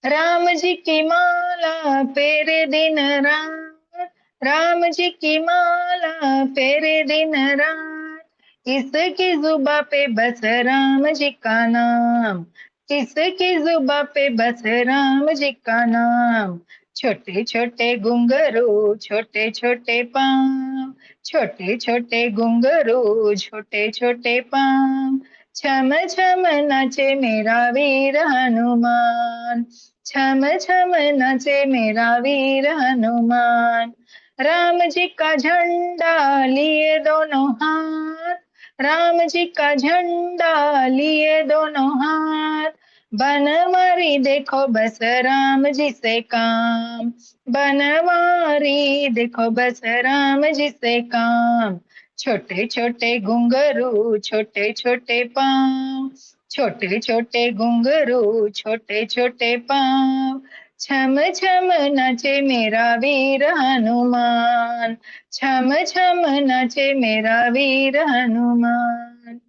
राम जी की माला फेरे दिन रात, राम जी की माला फेरे दिन रात, इसकी जुबा पे बस राम जी का नाम, इसकी जुबा पे बस राम जी का नाम। छोटे छोटे घुंघरू छोटे छोटे पाँव, छोटे छोटे घुंघरू छोटे छोटे पाँव, छम छम नाचे मेरा वीर हनुमान, छम छम नाचे मेरा वीर हनुमान। राम जी का झंडा लिए दोनों हाथ, राम जी का झंडा लिए दोनों हाथ, बनवारी देखो बस राम जी से काम, बनवारी देखो बस राम जी से काम। छोटे छोटे घुंघरू छोटे छोटे पाँव, छोटे छोटे घुंघरू छोटे छोटे पाँव, छम छम नाचे मेरा वीर हनुमान, छम छम नाचे मेरा वीर हनुमान।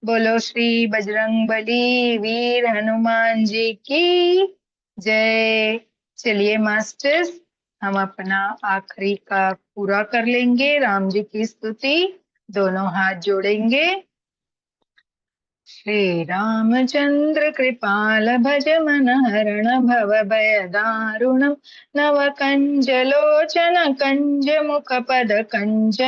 बोलो श्री बजरंग बली वीर हनुमान जी की जय। चलिए मास्टर्स, हम अपना आखिरी का पूरा कर लेंगे। राम जी की स्तुति, दोनों हाथ जोड़ेंगे। श्री रामचंद्र कृपाल भज मन हरण भव भय दारुणम, नव कंज लोचन कंज मुख पद कंज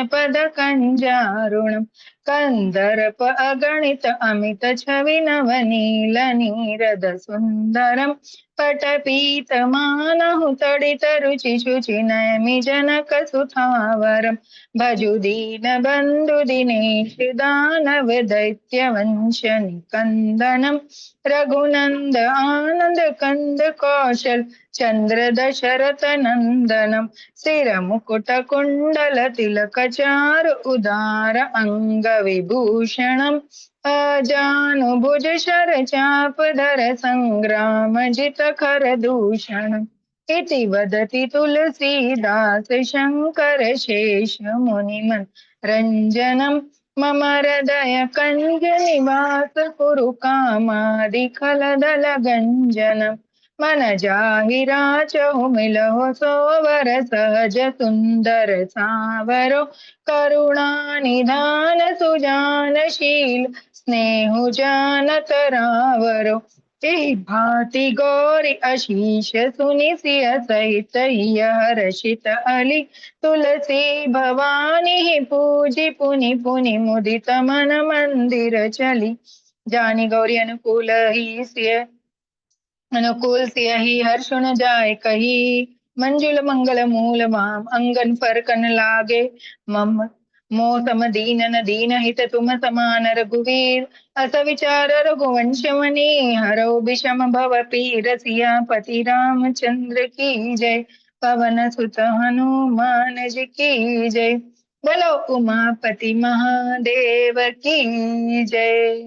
कंजारुणम, कंदर्प अगणित अमित छवि नव नील नीरद सुंदरम, पटपीत मानहु तडित रुचि शुचि नयमि जनक सुखावरम, भजु दीन बंधु दिनेश दानव दैत्य वंश निकंदनम, रघुनंद आनंद कंद कौशल चंद्र दशरथ नंदनम, सिर मुकुट कुंडल तिलक चारु उदार अंग विभूषणम, अजानुभुज शर चाप धर संग्राम जित खर दूषणम, इति वदति तुलसीदास शंकर शेष मुनिमन रंजनम, मम हृदय कंज निवास कुरु कामादिखल दल गंजनम, मन जाहि राचहु मिलहु सोवर सहज सुंदर सावरो, करुणा निधान सुजानशील स्नेहु जानत रावरो, एहि भांति गौरी अशीष सुनि सिय सहित हर्षित अली, तुलसी भवानी पूजी पुनि पुनि मुदित मन मंदिर चली, जानी गौरी अनुकूल ही सिय अनुकूल सिय ही हर्षुन जाय कही, मंजुल मंगल मूल माम अंगन फरकन लागे, मम मोह सम दीन दीन हित तुम समान रघुवीर, अस विचार रघुवंश मुनि, हरौ विषम भव पीर, सियापति रामचंद्र की जय। पवन सुत हनुमान जी की जय। बोलो उमापति महादेव की जय।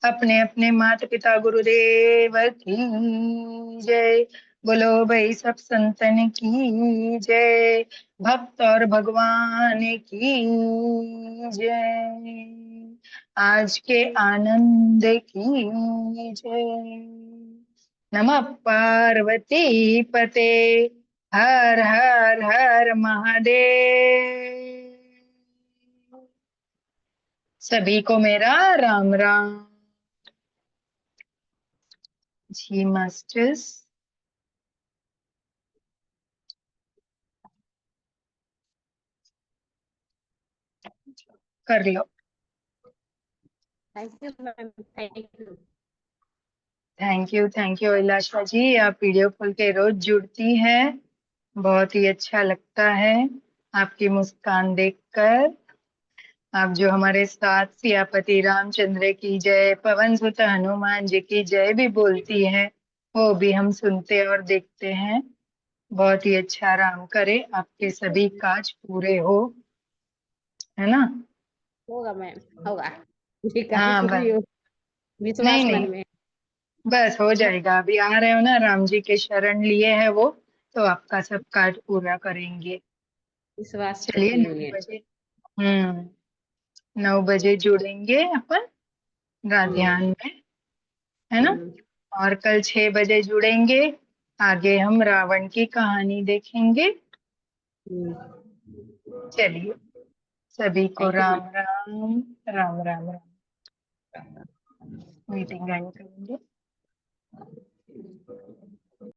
अपने अपने माता पिता गुरुदेव की जय। बोलो भाई सब संतन की जय। भक्त और भगवान की जय। आज के आनंद की जय। नमः पार्वती पते, हर हर हर महादेव। सभी को मेरा राम राम। जी मास्टर्स, कर लो। Thank you ma'am, thank you. Thank you Abhilasha ji, आप वीडियो खोल के रोज जुड़ती हैं, बहुत ही अच्छा लगता है आपकी मुस्कान देखकर। आप जो हमारे साथ सियापति रामचंद्र की जय, पवन सुत हनुमान जी की जय भी बोलती हैं, वो भी हम सुनते और देखते हैं। बहुत ही अच्छा, राम करे आपके सभी काज पूरे हो, है ना। होगा मैम, होगा। जी काफी हाँ पूरी बस, हो, नहीं विश्वास मन नहीं, में। बस हो जाएगा। अभी आ रहे हो ना, राम जी के शरण लिए है वो, तो आपका सब काज पूरा करेंगे। विश्वास चलिए छोड़िए 9 नहीं। बजे, 9 बजे जुड़ेंगे अपन ध्यान में, है ना। हम्म, और कल 6 बजे जुड़ेंगे, आगे हम रावण की कहानी देखेंगे। हम्म। चलिए, सभी को thank you ma'am. Ram Ram. Ram Ram Ram. Meeting and करेंगे।